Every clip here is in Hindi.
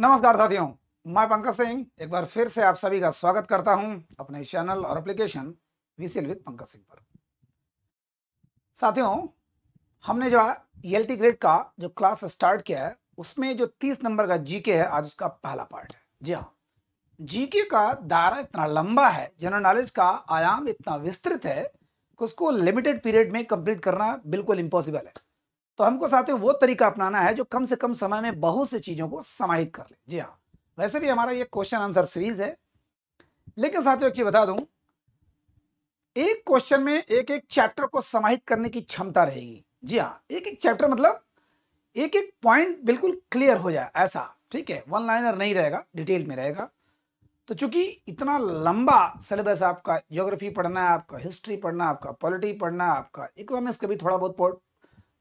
नमस्कार साथियों, मैं पंकज सिंह एक बार फिर से आप सभी का स्वागत करता हूं अपने चैनल और एप्लीकेशन वीसीएल विद पंकज सिंह पर। साथियों, हमने जो ईएलटी ग्रेड का जो क्लास स्टार्ट किया है उसमें जो 30 नंबर का जीके है, आज उसका पहला पार्ट है। जी हाँ, जीके का दायरा इतना लंबा है, जनरल नॉलेज का आयाम इतना विस्तृत है कि उसको लिमिटेड पीरियड में कंप्लीट करना बिल्कुल इम्पॉसिबल है। तो हमको साथियों वो तरीका अपनाना है जो कम से कम समय में बहुत सी चीजों को समाहित कर ले। जी हाँ, वैसे भी हमारा ये क्वेश्चन आंसर सीरीज है, लेकिन साथियों एक चीज बता दूं, एक क्वेश्चन में एक एक चैप्टर को समाहित करने की क्षमता रहेगी। जी हाँ, एक एक चैप्टर मतलब एक एक पॉइंट बिल्कुल क्लियर हो जाए ऐसा, ठीक है, वन लाइनर नहीं रहेगा, डिटेल में रहेगा। तो चूंकि इतना लंबा सिलेबस, आपका ज्योग्राफी पढ़ना है, आपका हिस्ट्री पढ़ना है, आपका पॉलिटी पढ़ना है, आपका इकोनॉमिक्स का भी थोड़ा बहुत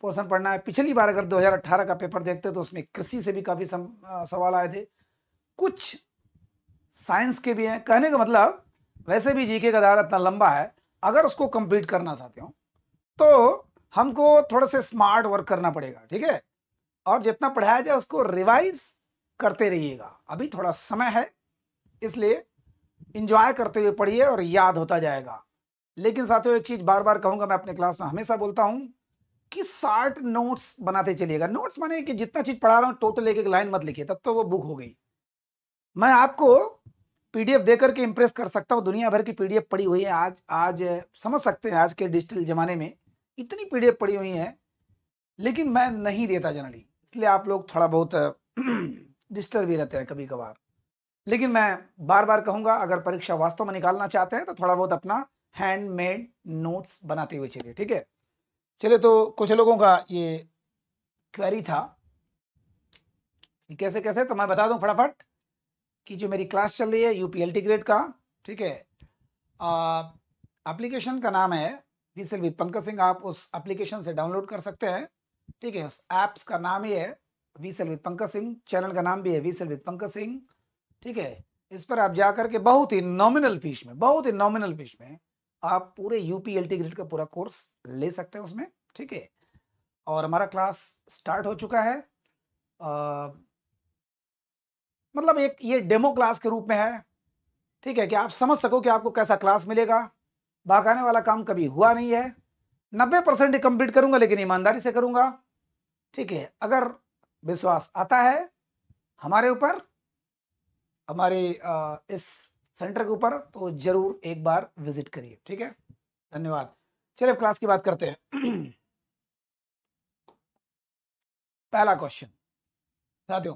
पोर्शन पढ़ना है। पिछली बार अगर 2018 का पेपर देखते तो उसमें कृषि से भी काफी सवाल आए थे, कुछ साइंस के भी हैं। कहने का मतलब वैसे भी जीके का दायरा इतना लंबा है, अगर उसको कंप्लीट करना चाहते हो तो हमको थोड़ा से स्मार्ट वर्क करना पड़ेगा, ठीक है। और जितना पढ़ाया जाए उसको रिवाइज करते रहिएगा। अभी थोड़ा समय है, इसलिए इंजॉय करते हुए पढ़िए और याद होता जाएगा। लेकिन साथियों एक चीज बार बार कहूंगा, मैं अपने क्लास में हमेशा बोलता हूं कि 60 नोट्स बनाते चलिएगा। नोट्स माने कि जितना चीज पढ़ा रहा हूं टोटल एक एक लाइन मत लिखिए, तब तो वो बुक हो गई। मैं आपको पीडीएफ देकर के इंप्रेस कर सकता हूं, दुनिया भर की पीडीएफ पड़ी हुई है। आज आज समझ सकते हैं, आज के डिजिटल जमाने में इतनी पीडीएफ पड़ी हुई है, लेकिन मैं नहीं देता जनरली, इसलिए आप लोग थोड़ा बहुत डिस्टर्ब भी रहते हैं कभी कभार। लेकिन मैं बार बार कहूंगा, अगर परीक्षा वास्तव में निकालना चाहते हैं तो थोड़ा बहुत अपना हैंडमेड नोट्स बनाते हुए चलिए, ठीक है। चलिए, तो कुछ लोगों का ये क्वेरी था कि कैसे कैसे, तो मैं बता दूं फटाफट कि जो मेरी क्लास चल रही है यूपीएलटी ग्रेड का, ठीक है, एप्लीकेशन का नाम है वीसीएल विद पंकज सिंह। आप उस एप्लीकेशन से डाउनलोड कर सकते हैं, ठीक है। उस ऐप्स का नाम ही है वीसीएल विद पंकज सिंह, चैनल का नाम भी है वीसीएल विद पंकज सिंह, ठीक है। इस पर आप जाकर के बहुत ही नॉमिनल फीस में आप पूरे यूपीएलटी ग्रेड का पूरा कोर्स ले सकते हैं उसमें, ठीक है। और हमारा क्लास स्टार्ट हो चुका है, मतलब एक ये डेमो क्लास के रूप में है, ठीक है, कि आप समझ सको कि आपको कैसा क्लास मिलेगा। बहकाने वाला काम कभी हुआ नहीं है। 90% कंप्लीट करूंगा, लेकिन ईमानदारी से करूंगा, ठीक है। अगर विश्वास आता है हमारे ऊपर, हमारे इस सेंटर के ऊपर, तो जरूर एक बार विजिट करिए, ठीक है। धन्यवाद। चलिए क्लास की बात करते हैं। पहला क्वेश्चन साथियों,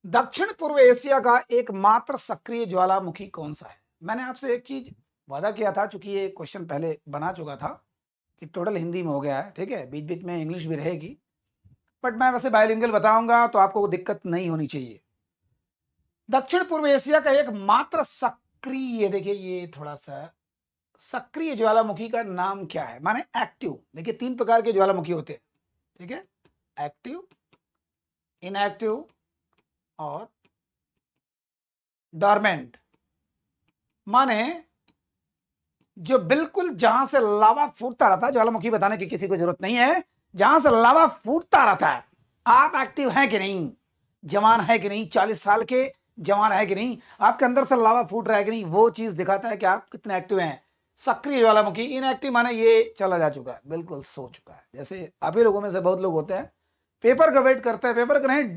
दक्षिण पूर्व एशिया का एकमात्र सक्रिय ज्वालामुखी कौन सा है? मैंने आपसे एक चीज वादा किया था, चूंकि ये क्वेश्चन पहले बना चुका था, कि टोटल हिंदी में हो गया है, ठीक है, बीच बीच में इंग्लिश भी रहेगी, बट मैं वैसे बायलिंगुअल बताऊंगा तो आपको दिक्कत नहीं होनी चाहिए। दक्षिण पूर्व एशिया का एकमात्र सक्रिय, देखिए ये थोड़ा सा, सक्रिय ज्वालामुखी का नाम क्या है, माने एक्टिव। देखिए 3 प्रकार के ज्वालामुखी होते हैं, ठीक है, एक्टिव, इनएक्टिव और डॉर्मेंट। माने जो बिल्कुल जहां से लावा फूटता रहता है, ज्वालामुखी बताने की किसी को जरूरत नहीं है, जहां से लावा फूटता रहता है, आप एक्टिव हैं कि नहीं, जवान है कि नहीं, 40 साल के जवान है कि नहीं, आपके अंदर से लावा फूट रहा है कि नहीं, वो चीज दिखाता है कि आप कितने एक्टिव हैं। सक्रिय ज्वालामुखी। इनएक्टिव माने ये चला जा चुका है, बिल्कुल सो चुका है। जैसे आप ही लोगों में से बहुत लोग होते हैं, पेपर का वेट करते हैं, पेपर का नहीं,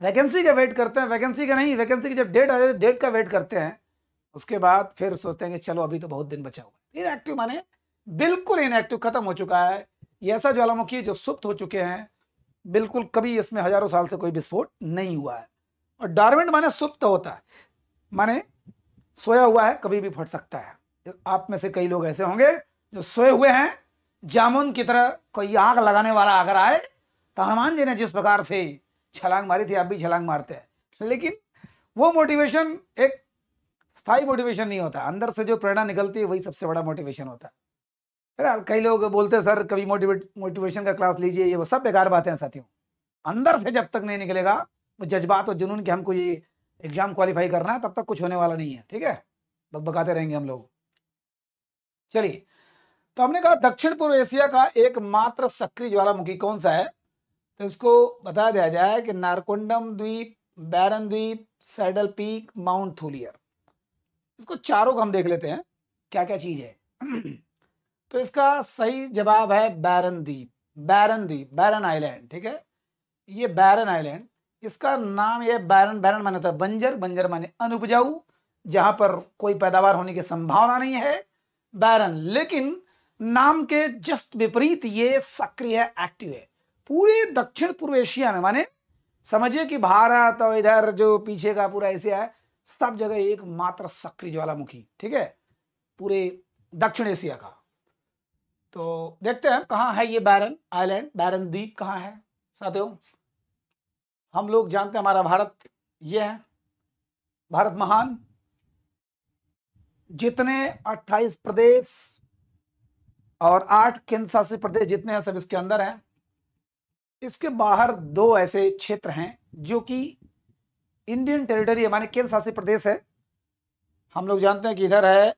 वैकेंसी का वेट करते हैं, वैकेंसी का नहीं, वैकेंसी की जब डेट आ जाए डेट का वेट करते हैं, उसके बाद फिर सोचते हैं कि चलो अभी तो बहुत दिन बचा हुआ है। इनएक्टिव माने बिल्कुल इनएक्टिव, खत्म हो चुका है। ये ऐसा ज्वालामुखी जो सुप्त हो चुके हैं, बिल्कुल कभी इसमें हजारों साल से कोई विस्फोट नहीं हुआ है। और डॉर्मेंट माने सुप्त होता है, माने सोया हुआ है, कभी भी फट सकता है। आप में से कई लोग ऐसे होंगे जो सोए हुए हैं, जामुन की तरह कोई आग लगाने वाला अगर आए, तो हनुमान जी ने जिस प्रकार से छलांग मारी थी, आप भी छलांग मारते हैं, लेकिन वो मोटिवेशन एक स्थायी मोटिवेशन नहीं होता, अंदर से जो प्रेरणा निकलती है वही सबसे बड़ा मोटिवेशन होता है। फिर कई लोग बोलते हैं सर कभी मोटिवेशन का क्लास लीजिए, ये वो सब बेकार बातें हैं साथियों। अंदर से जब तक नहीं निकलेगा वो जज्बात और जुनून कि हमको ये एग्जाम क्वालिफाई करना है, तब तक कुछ होने वाला नहीं है, ठीक है, बकबकाते रहेंगे हम लोग। चलिए, तो हमने कहा दक्षिण पूर्व एशिया का एकमात्र सक्रिय ज्वालामुखी कौन सा है, तो इसको बता दिया जाए कि नारकोंडम द्वीप बैरन द्वीप, सैडल पीक, माउंट थूलियर। इसको चारों को हम देख लेते हैं क्या क्या चीज है। तो इसका सही जवाब है बैरन द्वीप, बैरन द्वीप, बैरन आइलैंड। ठीक है, ये बैरन आइलैंड, इसका नाम ये बैरन, बैरन माने होता है बंजर, बंजर माने अनुपजाऊ, जहां पर कोई पैदावार होने की संभावना नहीं है, बैरन। लेकिन नाम के जस्ट विपरीत ये सक्रिय है, एक्टिव है। पूरे दक्षिण पूर्व एशिया में, माने समझिए कि भारत और इधर जो पीछे का पूरा एशिया है, सब जगह एकमात्र सक्रिय ज्वालामुखी। ठीक है, पूरे दक्षिण एशिया का। तो देखते हैं कहाँ है ये बैरन आइलैंड, बैरन द्वीप कहाँ है साथियों। हम लोग जानते हैं हमारा भारत ये है, भारत महान, जितने 28 प्रदेश और 8 केंद्र शासित प्रदेश जितने हैं सब इसके अंदर हैं। इसके बाहर 2 ऐसे क्षेत्र हैं जो कि इंडियन टेरिटरी माने केंद्र शासित प्रदेश है। हम लोग जानते हैं कि इधर है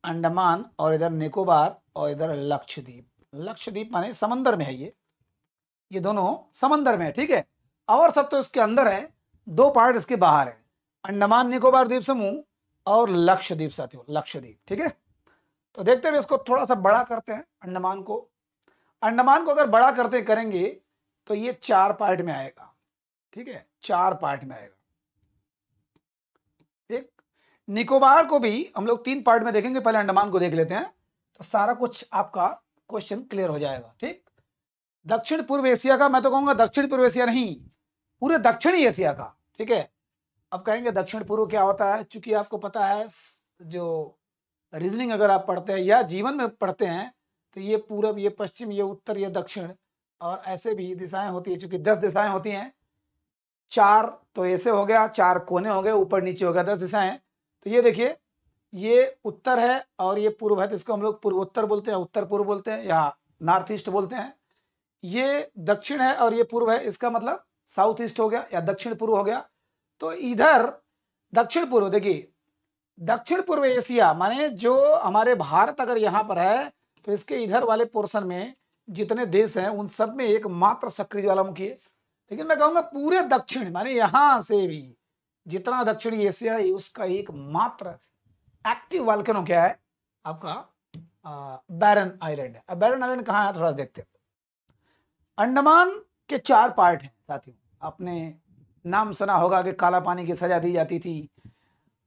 अंडमान और इधर निकोबार और इधर लक्षद्वीप। लक्षद्वीप माने समंदर में है, ये दोनों समंदर में है। ठीक है, और सब तो इसके अंदर है, 2 पार्ट इसके बाहर है, अंडमान निकोबार द्वीप समूह और लक्षद्वीप साथियों, लक्षद्वीप। ठीक है, तो देखते हैं इसको थोड़ा सा बड़ा करते हैं अंडमान को। अंडमान को अगर बड़ा करते करेंगे तो ये 4 पार्ट में आएगा। ठीक है, 4 पार्ट में आएगा। ठीक, निकोबार को भी हम लोग 3 पार्ट में देखेंगे, पहले अंडमान को देख लेते हैं तो सारा कुछ आपका क्वेश्चन क्लियर हो जाएगा। ठीक, दक्षिण पूर्व एशिया का, मैं तो कहूंगा दक्षिण पूर्व एशिया नहीं, पूरे दक्षिणी एशिया का। ठीक है, अब कहेंगे दक्षिण पूर्व क्या होता है, चूंकि आपको पता है जो रीजनिंग अगर आप पढ़ते हैं या जीवन में पढ़ते हैं तो ये पूरब, ये पश्चिम, ये उत्तर, ये दक्षिण, और ऐसे भी दिशाएं होती है। चूंकि 10 दिशाएं होती हैं, 4 तो ऐसे हो गया, 4 कोने हो गए, ऊपर नीचे हो गया, 10 दिशाएं। तो ये देखिए, ये उत्तर है और ये पूर्व है, तो इसको हम लोग पूर्वोत्तर बोलते हैं, उत्तर पूर्व बोलते हैं या नॉर्थ ईस्ट बोलते हैं। ये दक्षिण है और ये पूर्व है, इसका मतलब साउथ ईस्ट हो गया या दक्षिण पूर्व हो गया। तो इधर दक्षिण पूर्व, देखिए दक्षिण पूर्व एशिया माने जो हमारे भारत अगर यहां पर है तो इसके इधर वाले पोर्शन में जितने देश हैं उन सब में एकमात्र सक्रिय ज्वालामुखी है। लेकिन मैं कहूंगा पूरे दक्षिण माने यहां से भी जितना दक्षिणी एशिया है उसका एकमात्र एक्टिव वॉल्केनो क्या है आपका, बैरन आइलैंड है। अब बैरन आइलैंड कहाँ है थोड़ा सा देखते हैं। अंडमान के 4 पार्ट हैं साथियों, आपने नाम सुना होगा कि काला पानी की सजा दी जाती थी,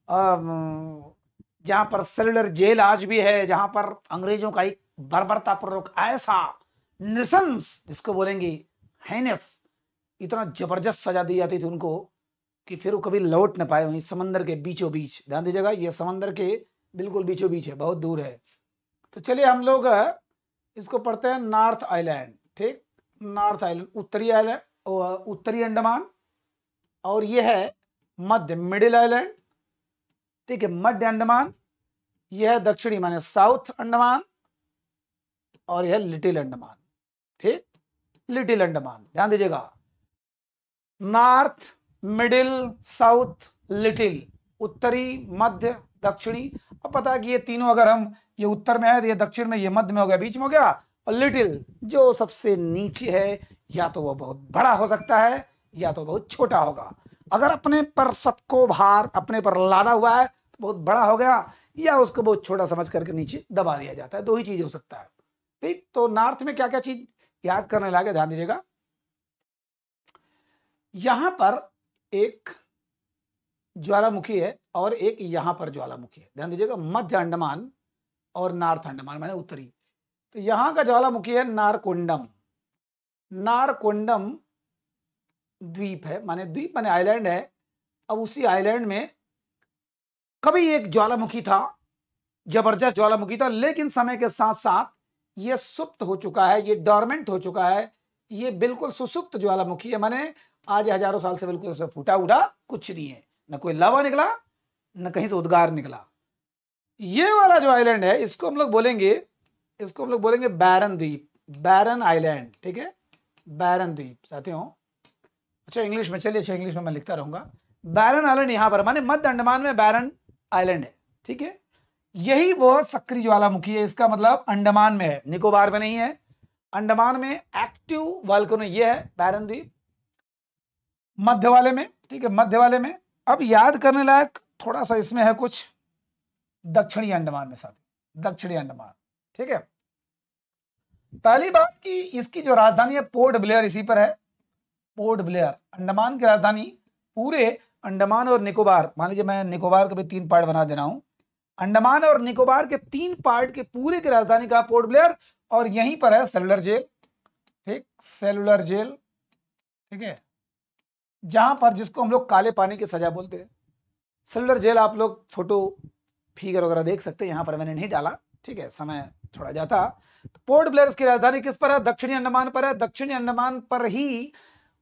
जहां पर सेलुलर जेल आज भी है, जहां पर अंग्रेजों का एक बर्बरतापूर्वक ऐसा नृशंस, जिसको बोलेंगे हैनेस, इतना जबरदस्त सजा दी जाती थी उनको कि फिर वो कभी लौट न पाए। वहीं समंदर के बीचों बीच, ध्यान दीजिएगा, ये समंदर के बिल्कुल बीचों बीच है, बहुत दूर है। तो चलिए हम लोग इसको पढ़ते हैं नॉर्थ आइलैंड। ठीक, नॉर्थ आइलैंड, उत्तरी आइलैंड, उत्तरी अंडमान, और ये है मध्य, मिडिल आइलैंड। ठीक है, मध्य अंडमान, यह है दक्षिणी माने साउथ अंडमान, और यह लिटिल अंडमान। ठीक, लिटिल अंडमान, ध्यान दीजिएगा, नॉर्थ, मिडिल, साउथ, लिटिल, उत्तरी, मध्य, दक्षिणी। अब पता है कि ये तीनों अगर हम, ये उत्तर में है तो ये दक्षिण में, ये मध्य में हो गया, बीच में हो गया, और लिटिल जो सबसे नीचे है, या तो वो बहुत बड़ा हो सकता है या तो बहुत छोटा होगा। अगर अपने पर सबको भार अपने पर लादा हुआ है तो बहुत बड़ा हो गया, या उसको बहुत छोटा समझ करके नीचे दबा दिया जाता है, 2 ही चीज हो सकता है। ठीक, तो नॉर्थ में क्या क्या चीज याद करने लगे, ध्यान दीजिएगा। यहां पर एक ज्वालामुखी है और एक यहां पर ज्वालामुखी है, ध्यान दीजिएगा, मध्य अंडमान और नॉर्थ अंडमान माने उत्तरी। तो यहां का ज्वालामुखी है नारकोंडम। नारकोंडम द्वीप है, माने द्वीप माने आइलैंड है। अब उसी आइलैंड में कभी एक ज्वालामुखी था, जबरदस्त ज्वालामुखी था, लेकिन समय के साथ साथ ये सुप्त हो चुका है, ये डॉर्मेंट हो चुका है, ये बिल्कुल सुसुप्त ज्वालामुखी है, माने आज हजारों साल से बिल्कुल उसमें फूटा उड़ा कुछ नहीं है, न कोई लावा निकला न कहीं से उद्गार निकला। ये वाला जो आइलैंड है इसको हम लोग बोलेंगे, इसको हम लोग बोलेंगे बैरन द्वीप, बैरन आइलैंड। ठीक है, बैरन द्वीप साथियों। अच्छा इंग्लिश में, चलिए अच्छा इंग्लिश में मैं लिखता रहूंगा। बैरन आइलैंड यहां पर माने मध्य अंडमान में बैरन आइलैंड है। ठीक है, यही वो सक्रिय ज्वालामुखी है, इसका मतलब अंडमान में है, निकोबार में नहीं है। अंडमान में एक्टिव वॉल्केनो ये है बैरन द्वीप। मध्य वाले में, ठीक है, मध्य वाले में। अब याद करने लायक थोड़ा सा इसमें है कुछ दक्षिणी अंडमान में साथी, दक्षिणी अंडमान, ठीक है। पहली बात कि इसकी जो राजधानी है पोर्ट ब्लेयर इसी पर है, पोर्ट ब्लेयर। अंडमान की राजधानी पूरे अंडमान और निकोबार, मान लीजिए मैं निकोबार के भी 3 पार्ट बना दे रहा हूं, अंडमान और निकोबार के 3 पार्ट के पूरे की राजधानी का पोर्ट ब्लेयर, और यहीं पर है सेलुलर जेल, ठीक, सेलुलर जेल, ठीक है, जहां पर जिसको हम लोग काले पानी की सजा बोलते हैं। सेलुलर जेल आप लोग फोटो फिगर वगैरह देख सकते हैं, यहां पर मैंने नहीं डाला, ठीक है, समय थोड़ा जाता। पोर्ट ब्लेयर की राजधानी किस पर है? दक्षिणी अंडमान पर है। दक्षिणी अंडमान पर ही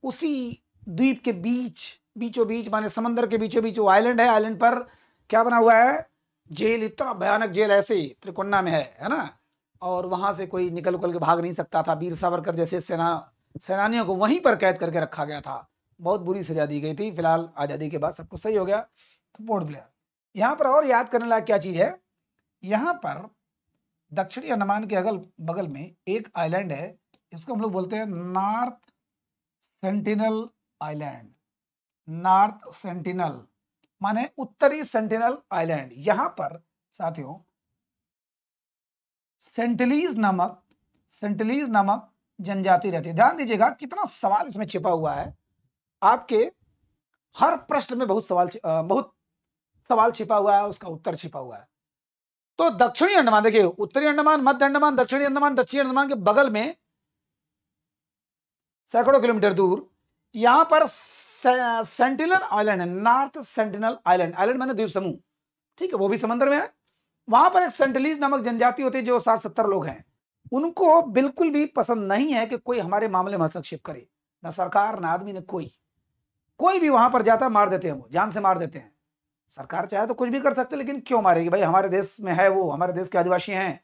उसी द्वीप के बीचों बीच माने समंदर के बीचों बीच वो आइलैंड है, आइलैंड पर क्या बना हुआ है? जेल, इतना भयानक जेल ऐसे त्रिकोणा में है ना, और वहां से कोई निकल के भाग नहीं सकता था। वीर सावरकर जैसे सेनानियों को वहीं पर कैद करके रखा गया था, बहुत बुरी सजा दी गई थी। फिलहाल आजादी के बाद सब कुछ सही हो गया। तो पोर्ट ब्लेयर यहाँ पर, और याद करने लायक क्या चीज है, यहाँ पर दक्षिणी अंडमान के अगल बगल में एक आइलैंड है, इसको हम लोग बोलते हैं north sentinel island. North sentinel माने उत्तरी सेंटिनल आइलैंड। यहां पर साथियों सेंटिलीज नामक जनजाति रहती है। ध्यान दीजिएगा कितना सवाल इसमें छिपा हुआ है, आपके हर प्रश्न में बहुत सवाल छिपा हुआ है, उसका उत्तर छिपा हुआ है। तो दक्षिणी अंडमान देखिए, उत्तरी अंडमान, मध्य अंडमान, दक्षिणी अंडमान, दक्षिणी अंडमान के बगल में सैकड़ों किलोमीटर दूर यहां पर सेंटिनल आइलैंड है, नॉर्थ सेंटिनल आइलैंड। आइलैंड माने द्वीप समूह, ठीक है, वो भी समंदर में है। वहां पर एक सेंटिलीज नामक जनजाति होती है जो 60-70 लोग हैं। उनको बिल्कुल भी पसंद नहीं है कि कोई हमारे मामले में हस्तक्षेप करे, ना सरकार ना आदमी, ना कोई भी वहां पर जाता मार देते हैं, वो जान से मार देते हैं। सरकार चाहे तो कुछ भी कर सकते, लेकिन क्यों मारेगी भाई, हमारे देश में है, वो हमारे देश के आदिवासी हैं।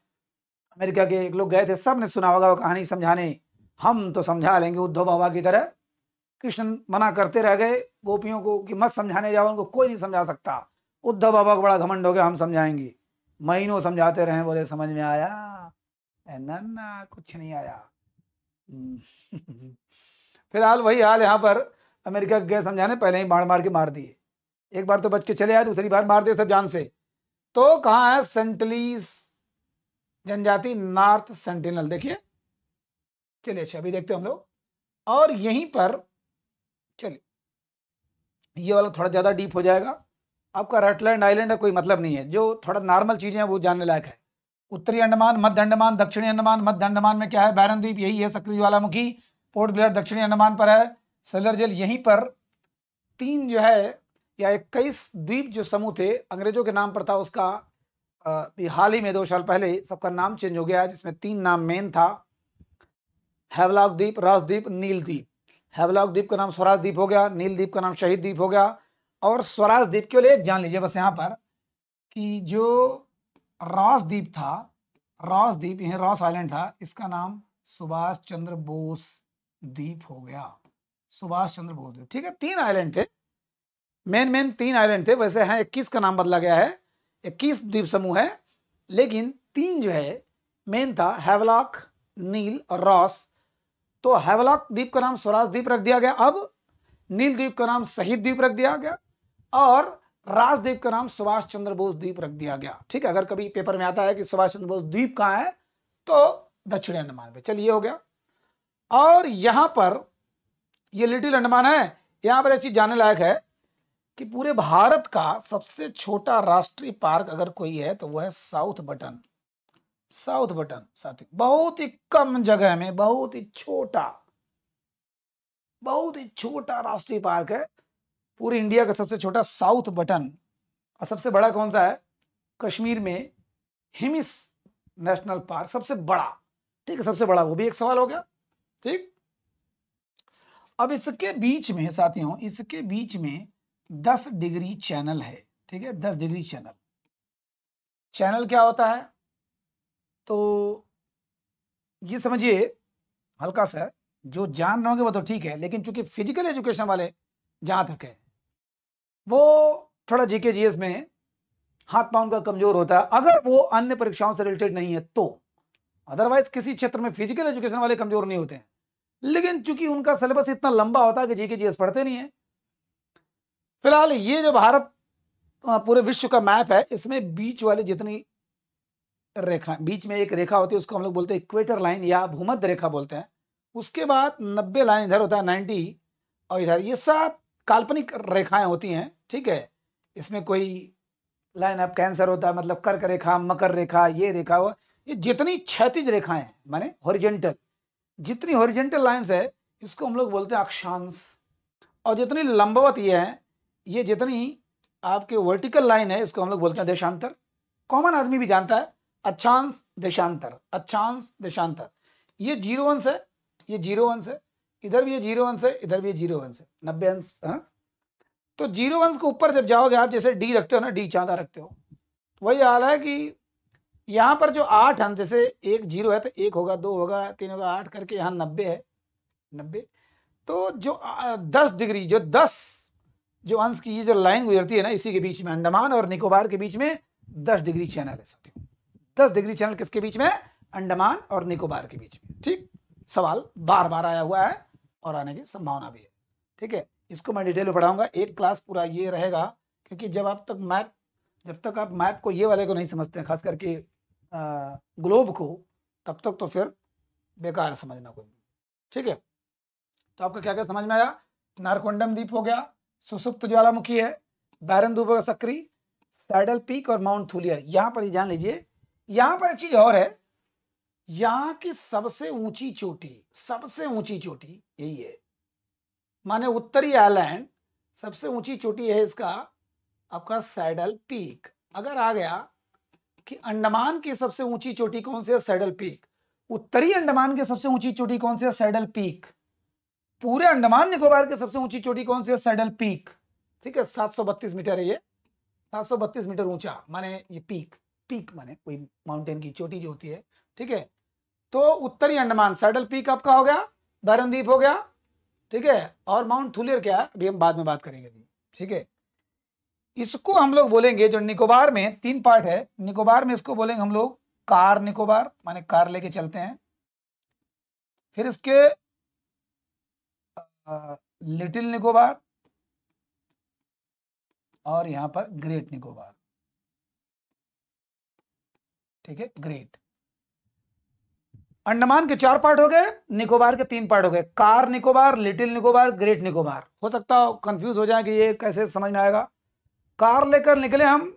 अमेरिका के एक लोग गए थे, सबने सुना होगा वो कहानी समझाने, हम तो समझा लेंगे उद्धव बाबा की तरह। कृष्ण मना करते रह गए गोपियों को कि मत समझाने जाओ, उनको कोई नहीं समझा सकता। उद्धव बाबा को बड़ा घमंड हो गया, हम समझाएंगे। महीनों समझाते रहे, बोले समझ में आया? ना कुछ नहीं आया। फिलहाल वही हाल यहाँ पर, अमेरिका गए समझाने, पहले ही मार के मार दिए। एक बार तो बच के चले आए, दूसरी बार मार दिए सब जान से। तो कहाँ है सेंटिलीज जनजाति, नॉर्थ सेंटिनल, देखिए। चलिए अच्छा, अभी देखते हैं हम लोग। और यहीं पर चलिए, ये वाला थोड़ा ज्यादा डीप हो जाएगा आपका। रटलैंड आइलैंड है, कोई मतलब नहीं है, जो थोड़ा नॉर्मल चीजें हैं वो जानने लायक है। उत्तरी अंडमान, मध्य अंडमान, दक्षिणी अंडमान। मध्य अंडमान में क्या है? बैरन द्वीप, यही है सक्रिय ज्वालामुखी। पोर्ट ब्लेयर दक्षिणी अंडमान पर है। सेलुलर जेल यहीं पर 3 जो है या 21 द्वीप जो समूह थे, अंग्रेजों के नाम पर था, उसका हाल ही में 2 साल पहले सबका नाम चेंज हो गया, जिसमें 3 नाम मेन था, हैवलॉक द्वीप, रॉस द्वीप, नील द्वीप। हैवलॉक द्वीप का नाम स्वराज द्वीप हो गया, नील द्वीप का नाम शहीद द्वीप हो गया। और स्वराज द्वीप के लिए जान लीजिए बस यहाँ पर कि जो रॉस द्वीप था, रॉस द्वीप, यह रॉस आइलैंड था, इसका नाम सुभाष चंद्र बोस द्वीप हो गया। सुभाष चंद्र बोस द्वीप, ठीक है। 3 आइलैंड थे, मेन 3 आइलैंड थे। वैसे हैं 21 का नाम बदला गया है, 21 द्वीप समूह है, लेकिन 3 जो है मेन था, हैवलॉक, नील और रॉस। तो हैवलॉक द्वीप का नाम स्वराज द्वीप रख दिया गया, अब नील द्वीप का नाम शहीद द्वीप रख दिया गया, और राज द्वीप का नाम सुभाष चंद्र बोस द्वीप रख दिया गया, ठीक है। अगर कभी पेपर में आता है कि सुभाष चंद्र बोस द्वीप कहाँ है, तो दक्षिणी अंडमान में। चलिए हो गया। और यहां पर ये लिटिल अंडमान है। यहां पर एक चीज जानने लायक है कि पूरे भारत का सबसे छोटा राष्ट्रीय पार्क अगर कोई है तो वो है साउथ बटन। साउथ बटन साथी, बहुत ही कम जगह में बहुत ही छोटा राष्ट्रीय पार्क है। पूरी इंडिया का सबसे छोटा साउथ बटन। और सबसे बड़ा कौन सा है? कश्मीर में हिमिस नेशनल पार्क सबसे बड़ा, ठीक है, सबसे बड़ा। वो भी एक सवाल हो गया, ठीक। अब इसके बीच में साथियों, इसके बीच में 10 डिग्री चैनल है, ठीक है, 10 डिग्री चैनल। चैनल क्या होता है? तो ये समझिए हल्का सा, जो जान रहे होंगे वो तो ठीक है, लेकिन चूंकि फिजिकल एजुकेशन वाले जहां तक है वो थोड़ा जीके जीएस में हाथ पांव का कमजोर होता है, अगर वो अन्य परीक्षाओं से रिलेटेड नहीं है तो। अदरवाइज किसी क्षेत्र में फिजिकल एजुकेशन वाले कमजोर नहीं होते हैं, लेकिन चूंकि उनका सिलेबस इतना लंबा होता है कि जीके जीएस पढ़ते नहीं है, फिलहाल ये जो भारत पूरे विश्व का मैप है, इसमें बीच वाली जितनी रेखा, बीच में एक रेखा होती है उसको हम लोग बोलते हैं इक्वेटर लाइन या भूमध्य रेखा बोलते हैं। उसके बाद 90 लाइन इधर होता है 90, और इधर ये सब काल्पनिक रेखाएं होती हैं, ठीक है। इसमें कोई लाइन ऑफ कैंसर होता है, मतलब कर्क रेखा, मकर रेखा, ये रेखा हुआ, ये जितनी क्षैतिज रेखाएं हैं माने हॉरिजेंटल, जितनी हॉरिजेंटल लाइंस है इसको हम लोग बोलते हैं अक्षांश, और जितनी लंबवत ये है, ये जितनी आपके वर्टिकल लाइन है इसको हम लोग बोलते हैं देशांतर। कॉमन आदमी भी जानता है अक्षांश देशांतर, अक्षांश देशांतर। ये 0 अंश है, ये 0 अंश है, इधर भी ये 0 अंश है, इधर भी ये 0 अंश है, 90 अंश है। तो 0 अंश के ऊपर जब जाओगे आप, जैसे डी रखते हो ना, डी चांदा रखते हो, वही हाल है कि यहाँ पर जो 8 अंश, जैसे 1 0 है तो 1 होगा, 2 होगा, 3 होगा, 8 करके यहाँ 90 है, 90। तो जो 10 डिग्री, जो 10 जो अंश की ये जो लाइन गुजरती है ना, इसी के बीच में, अंडमान और निकोबार के बीच में 10 डिग्री चैनल है साथियों। 10 डिग्री चैनल किसके बीच में? अंडमान और निकोबार के बीच में। ठीक, सवाल बार बार आया हुआ है और आने की संभावना भी है, ठीक है। इसको मैं डिटेल में पढ़ाऊंगा, एक क्लास पूरा ये रहेगा, क्योंकि जब तक आप मैप को ये वाले को नहीं समझते हैं, खास करके ग्लोब को, तब तक तो फिर बेकार है समझना कोई, ठीक है। तो आपका क्या क्या समझ में आया? नारकोंडम द्वीप हो गया, सुसुप्त ज्वालामुखी है, बैरन द्वीप का सक्री, सैडल पीक और माउंट थूलियर। यहां पर ये जान लीजिए, यहां पर एक चीज और है, यहां की सबसे ऊंची चोटी यही है, माने उत्तरी आइलैंड सबसे ऊंची चोटी है इसका आपका सैडल पीक। अगर आ गया कि अंडमान की सबसे ऊंची चोटी कौन सी है? Saddle peak. उत्तरी अंडमान की सबसे ऊंची चोटी कौन सी है? Saddle peak. पूरे अंडमान निकोबार की सबसे ऊंची चोटी कौन सी है? सैडल पीक, ठीक है। 732 मीटर है ये, 732 मीटर ऊंचा, माने ये पीक माने कोई माउंटेन की चोटी जो होती है, ठीक है। तो उत्तरी अंडमान सैडल पीक आपका हो गया, बैरन द्वीप हो गया, ठीक है। और माउंट थूलियर क्या है अभी हम बाद में बात करेंगे, ठीक है। इसको हम लोग बोलेंगे, जो निकोबार में 3 पार्ट है, निकोबार में इसको बोलेंगे हम लोग कार निकोबार, माने कार लेके चलते हैं। फिर इसके लिटिल निकोबार, और यहां पर ग्रेट निकोबार, ठीक है, ग्रेट। अंडमान के 4 पार्ट हो गए, निकोबार के 3 पार्ट हो गए, car Nicobar, little Nicobar, great Nicobar. हो सकता हो कंफ्यूज हो जाए कि ये कैसे समझ में आएगा। कार लेकर निकले हम,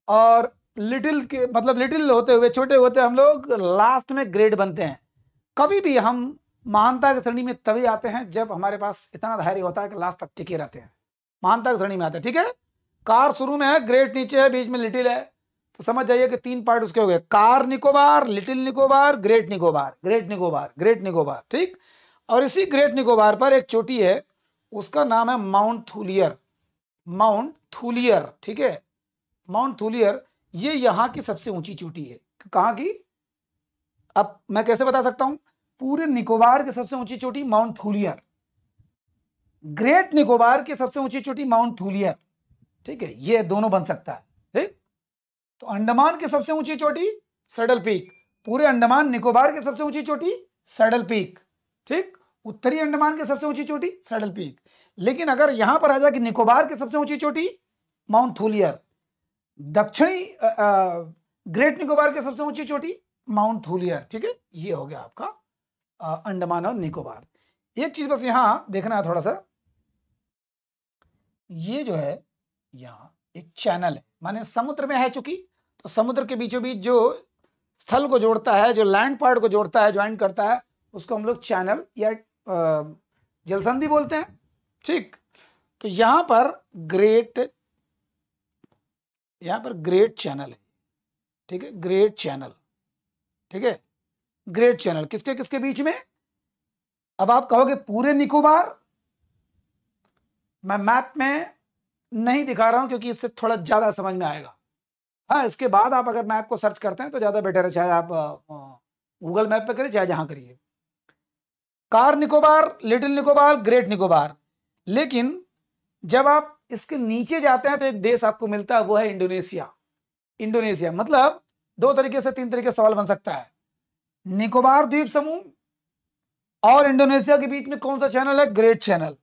और लिटिल के मतलब लिटिल होते हुए, छोटे होते हम लोग लास्ट में ग्रेट बनते हैं। कभी भी हम महानता की श्रेणी में तभी आते हैं जब हमारे पास इतना धैर्य होता है कि लास्ट तक टिके रहते हैं, महानता की श्रेणी में आते हैं, ठीक है। कार शुरू में है, ग्रेट नीचे है, बीच में लिटिल है, तो समझ जाइए कि 3 पार्ट उसके हो गए, car Nicobar, little Nicobar, great Nicobar, great Nicobar, great Nicobar, ठीक। और इसी ग्रेट निकोबार पर एक चोटी है, उसका नाम है माउंट थूलियर, माउंट थूलियर, ठीक है। माउंट थूलियर ये यहां की सबसे ऊंची चोटी है। कहां की? अब मैं कैसे बता सकता हूं? पूरे निकोबार की सबसे ऊंची चोटी माउंट थूलियर, ग्रेट निकोबार की सबसे ऊंची चोटी माउंट थूलियर, ठीक है। ये दोनों बन सकता है, ठीक। तो अंडमान की सबसे ऊंची चोटी सैडल पीक, पूरे अंडमान निकोबार की सबसे ऊंची चोटी सैडल पीक, ठीक। उत्तरी अंडमान की सबसे ऊंची चोटी सैडल पीक। लेकिन अगर यहां पर आ जाए कि निकोबार की सबसे ऊंची चोटी माउंट थूलियर, दक्षिणी ग्रेट निकोबार की सबसे ऊंची चोटी माउंट थूलियर, ठीक है। ये हो गया आपका अंडमान और निकोबार। एक चीज बस यहां देखना है थोड़ा सा, ये जो है यहां एक चैनल है, माने समुद्र में है चूंकि, तो समुद्र के बीचों बीच जो स्थल को जोड़ता है, जो लैंड पार्ट को जोड़ता है, ज्वाइन करता है, उसको हम लोग चैनल या जलसंधि बोलते हैं, ठीक। तो यहां पर ग्रेट चैनल है, ठीक है, ग्रेट चैनल, ठीक है। ग्रेट चैनल किसके किसके बीच में? अब आप कहोगे पूरे निकोबार, मैं मैप में नहीं दिखा रहा हूं क्योंकि इससे थोड़ा ज्यादा समझ में आएगा। हाँ, इसके बाद आप अगर मैप को सर्च करते हैं तो ज्यादा बेटर है, चाहे आप गूगल मैप पे करिए चाहे जहां करिए। Car Nicobar, little Nicobar, great Nicobar. लेकिन जब आप इसके नीचे जाते हैं तो एक देश आपको मिलता है, वो है इंडोनेशिया। इंडोनेशिया मतलब 2 तरीके से 3 तरीके से सवाल बन सकता है। निकोबार द्वीप समूह और इंडोनेशिया के बीच में कौन सा चैनल है? Great channel.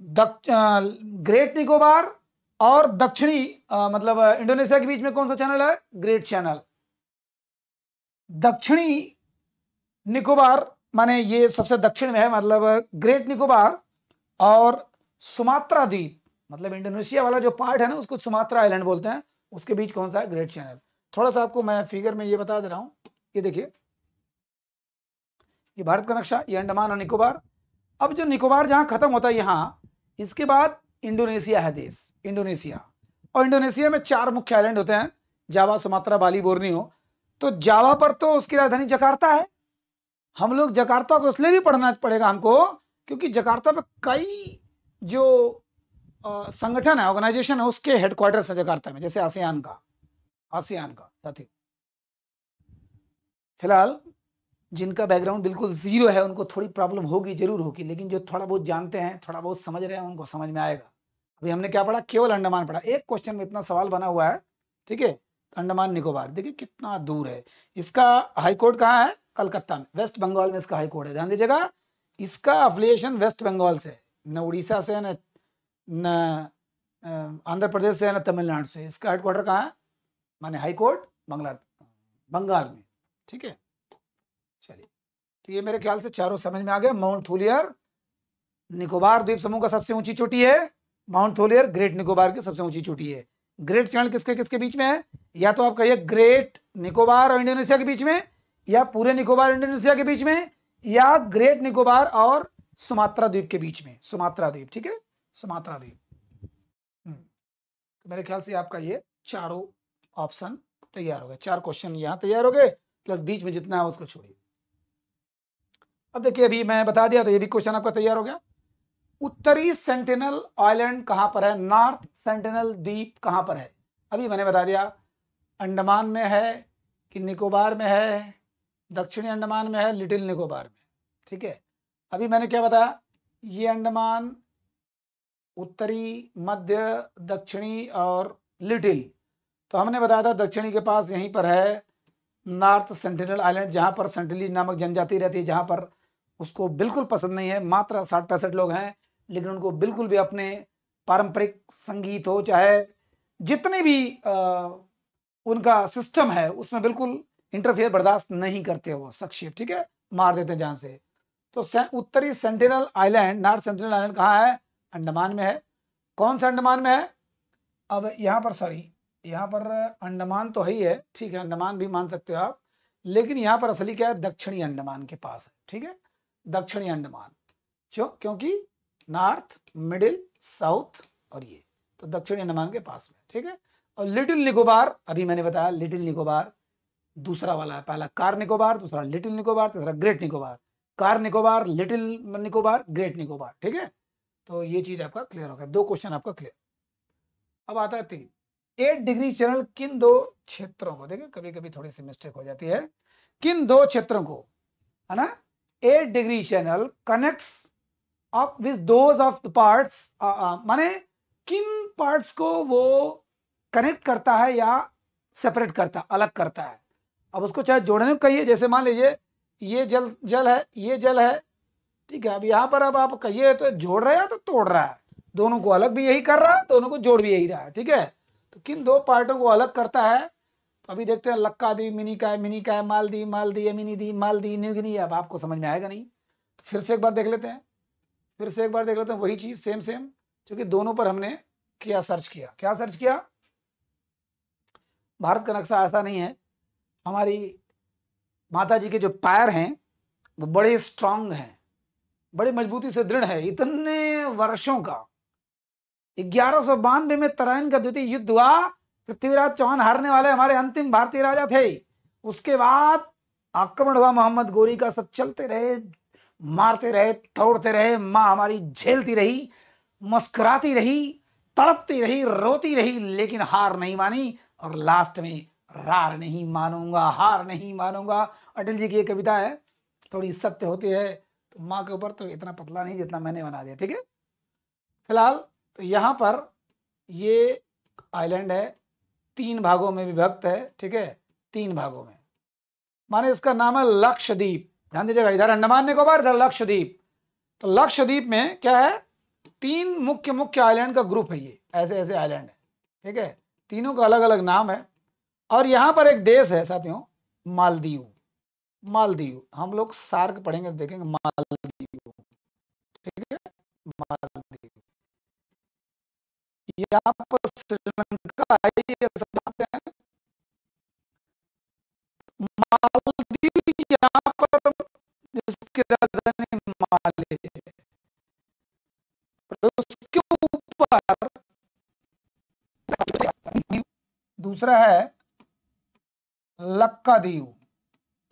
ग्रेट निकोबार और दक्षिणी मतलब इंडोनेशिया के बीच में कौन सा चैनल है? Great channel. दक्षिणी निकोबार माने ये सबसे दक्षिण में है, मतलब ग्रेट निकोबार और सुमात्रा द्वीप, मतलब इंडोनेशिया वाला जो पार्ट है ना उसको सुमात्रा आइलैंड बोलते हैं, उसके बीच कौन सा है? Great channel. थोड़ा सा आपको मैं फिगर में ये बता दे रहा हूं, ये देखिए, ये भारत का नक्शा, ये अंडमान और निकोबार। अब जो निकोबार जहां खत्म होता है यहां, इसके बाद इंडोनेशिया है देश, इंडोनेशिया। और इंडोनेशिया में 4 मुख्य आइलैंड होते हैं, जावा, सुमात्रा, बाली, बोर्नियो। तो जावा पर तो उसकी राजधानी जकार्ता है। हम लोग जकार्ता को इसलिए भी पढ़ना पड़ेगा हमको क्योंकि जकार्ता पे कई जो संगठन है, ऑर्गेनाइजेशन है, उसके हेडक्वार्टर्स है जकार्ता में, जैसे आसियान का साथी। फिलहाल जिनका बैकग्राउंड बिल्कुल जीरो है उनको थोड़ी प्रॉब्लम होगी, जरूर होगी, लेकिन जो थोड़ा बहुत जानते हैं, थोड़ा बहुत समझ रहे हैं, उनको समझ में आएगा। अभी हमने क्या पढ़ा? केवल अंडमान पढ़ा। एक क्वेश्चन में इतना सवाल बना हुआ है, ठीक है। अंडमान निकोबार देखिए कितना दूर है। इसका हाईकोर्ट कहाँ है? कलकत्ता में, वेस्ट बंगाल में इसका हाईकोर्ट है, ध्यान दीजिएगा। इसका अफिलिएशन वेस्ट बंगाल से, न उड़ीसा से, न आंध्र प्रदेश से, न तमिलनाडु से। इसका हेडक्वार्टर कहाँ है? माने हाईकोर्ट बंगाल में, ठीक है। चलिए, तो ये मेरे ख्याल से चारों समझ में आ गया। माउंट थोलियर निकोबार द्वीप समूह का सबसे ऊंची चोटी है, माउंट थोलियर ग्रेट निकोबार की सबसे ऊंची चोटी है। ग्रेट चैनल किसके किसके बीच में है? या तो आप कहिए ग्रेट निकोबार और इंडोनेशिया के बीच में, या पूरे निकोबार इंडोनेशिया के बीच में, या ग्रेट निकोबार और सुमात्रा द्वीप के बीच में, सुमात्रा द्वीप, ठीक है, सुमात्रा द्वीप। तो मेरे ख्याल से आपका ये चारों ऑप्शन तैयार हो गए, 4 क्वेश्चन यहां तैयार हो गए, प्लस बीच में जितना है उसको छोड़िए। अब देखिए, अभी मैं बता दिया तो ये भी क्वेश्चन आपका तैयार हो गया। उत्तरी सेंटिनल आइलैंड कहां पर है? नॉर्थ सेंटिनल द्वीप कहां पर है? अभी मैंने बता दिया, अंडमान में है कि निकोबार में है, दक्षिणी अंडमान में है, लिटिल निकोबार में, ठीक है। अभी मैंने क्या बताया? ये अंडमान, उत्तरी, मध्य, दक्षिणी और लिटिल। तो हमने बताया था दक्षिणी के पास यहीं पर है नॉर्थ सेंटिनल आइलैंड, जहां पर सेंटिनलीज नामक जनजाति रहती है, जहां पर उसको बिल्कुल पसंद नहीं है। मात्र 60-65 लोग हैं, लेकिन उनको बिल्कुल भी अपने पारंपरिक संगीत हो, चाहे जितने भी उनका सिस्टम है, उसमें बिल्कुल इंटरफेयर बर्दाश्त नहीं करते वो शख्सियत, ठीक है, मार देते हैं जान से। तो उत्तरी sentinel island, north sentinel island कहाँ है? अंडमान में है। कौन सा अंडमान में है? अब यहाँ पर सॉरी, यहाँ पर अंडमान तो है ही है, ठीक है, अंडमान भी मान सकते हो आप, लेकिन यहाँ पर असली क्या है? दक्षिणी अंडमान के पास है, ठीक है, दक्षिणी अंडमान। क्योंकि नॉर्थ, मिडिल, साउथ और ये, तो दक्षिणी अंडमान के पास में, ठीक है। और लिटिल निकोबार, अभी मैंने बताया लिटिल निकोबार दूसरा वाला है, पहला कार निकोबार, दूसरा लिटिल निकोबार, तीसरा great Nicobar. Car Nicobar, little Nicobar, great Nicobar, ठीक है। तो ये चीज आपका क्लियर हो गया, 2 क्वेश्चन आपका क्लियर। अब आता है 3, 8 डिग्री चैनल किन 2 क्षेत्रों को, देखिए कभी कभी थोड़ी सी मिस्टेक हो जाती है, किन 2 क्षेत्रों को, है ना। 8 degree channel connects up with those of the parts, माने किन पार्ट्स को वो कनेक्ट करता है या सेपरेट करता, अलग करता है। अब उसको चाहे जोड़ने को कहिए, जैसे मान लीजिए ये जल है, ये जल है, ठीक है। अब यहाँ पर अब आप कहिए तो जोड़ रहा है तो तोड़ रहा है, दोनों को अलग भी यही कर रहा है, दोनों को जोड़ भी यही रहा है, ठीक है। तो किन 2 पार्टों को अलग करता है? तो अभी देखते हैं, लक्का द्वीप, मिनी काय, मालदीव, मिनी द्वीप, मालदीव, न्यूगिनी। अब आपको समझ में आएगा नहीं, तो फिर से एक बार देख लेते हैं, वही चीज सेम, क्योंकि दोनों पर हमने क्या सर्च किया। भारत का नक्शा ऐसा नहीं है, हमारी माता जी के जो पैर हैं वो बड़े स्ट्रांग हैं, बड़ी मजबूती से दृढ़ है। इतने वर्षों का, 1192 में तराइन का द्वितीय युद्ध हुआ, पृथ्वीराज चौहान हारने वाले हमारे अंतिम भारतीय राजा थे। उसके बाद आक्रमण हुआ मोहम्मद गोरी का, सब चलते रहे, मारते रहे, तोड़ते रहे, माँ हमारी झेलती रही, मस्कराती रही, तड़पती रही, रोती रही, लेकिन हार नहीं मानी, और लास्ट में हार नहीं मानूंगा। अटल जी की ये कविता है, थोड़ी सत्य होती है, तो माँ के ऊपर तो इतना पतला नहीं जितना मैंने बना दिया, ठीक है। फिलहाल तो यहाँ पर ये आइलैंड है, 3 भागों में विभक्त है, ठीक है, 3 भागों में, माने इसका नाम है लक्षद्वीप। ध्यान दीजिएगा, इधर अंडमान निकोबार, इधर लक्षद्वीप। तो लक्षद्वीप में क्या है? तीन मुख्य मुख्य आइलैंड का ग्रुप है ये, ऐसे ऐसे आइलैंड है, ठीक है, तीनों का अलग अलग नाम है। और यहाँ पर एक देश है साथियों, मालदीव। मालदीव हम लोग सार्क पढ़ेंगे तो देखेंगे मालदीव, ठीक है, मालदीव। यहाँ पर श्रीलंका है, ये सब जानते हैं। मालदीव यहाँ पर जिसकी राजधानी माले है, उसके ऊपर दूसरा है लक्कादीव,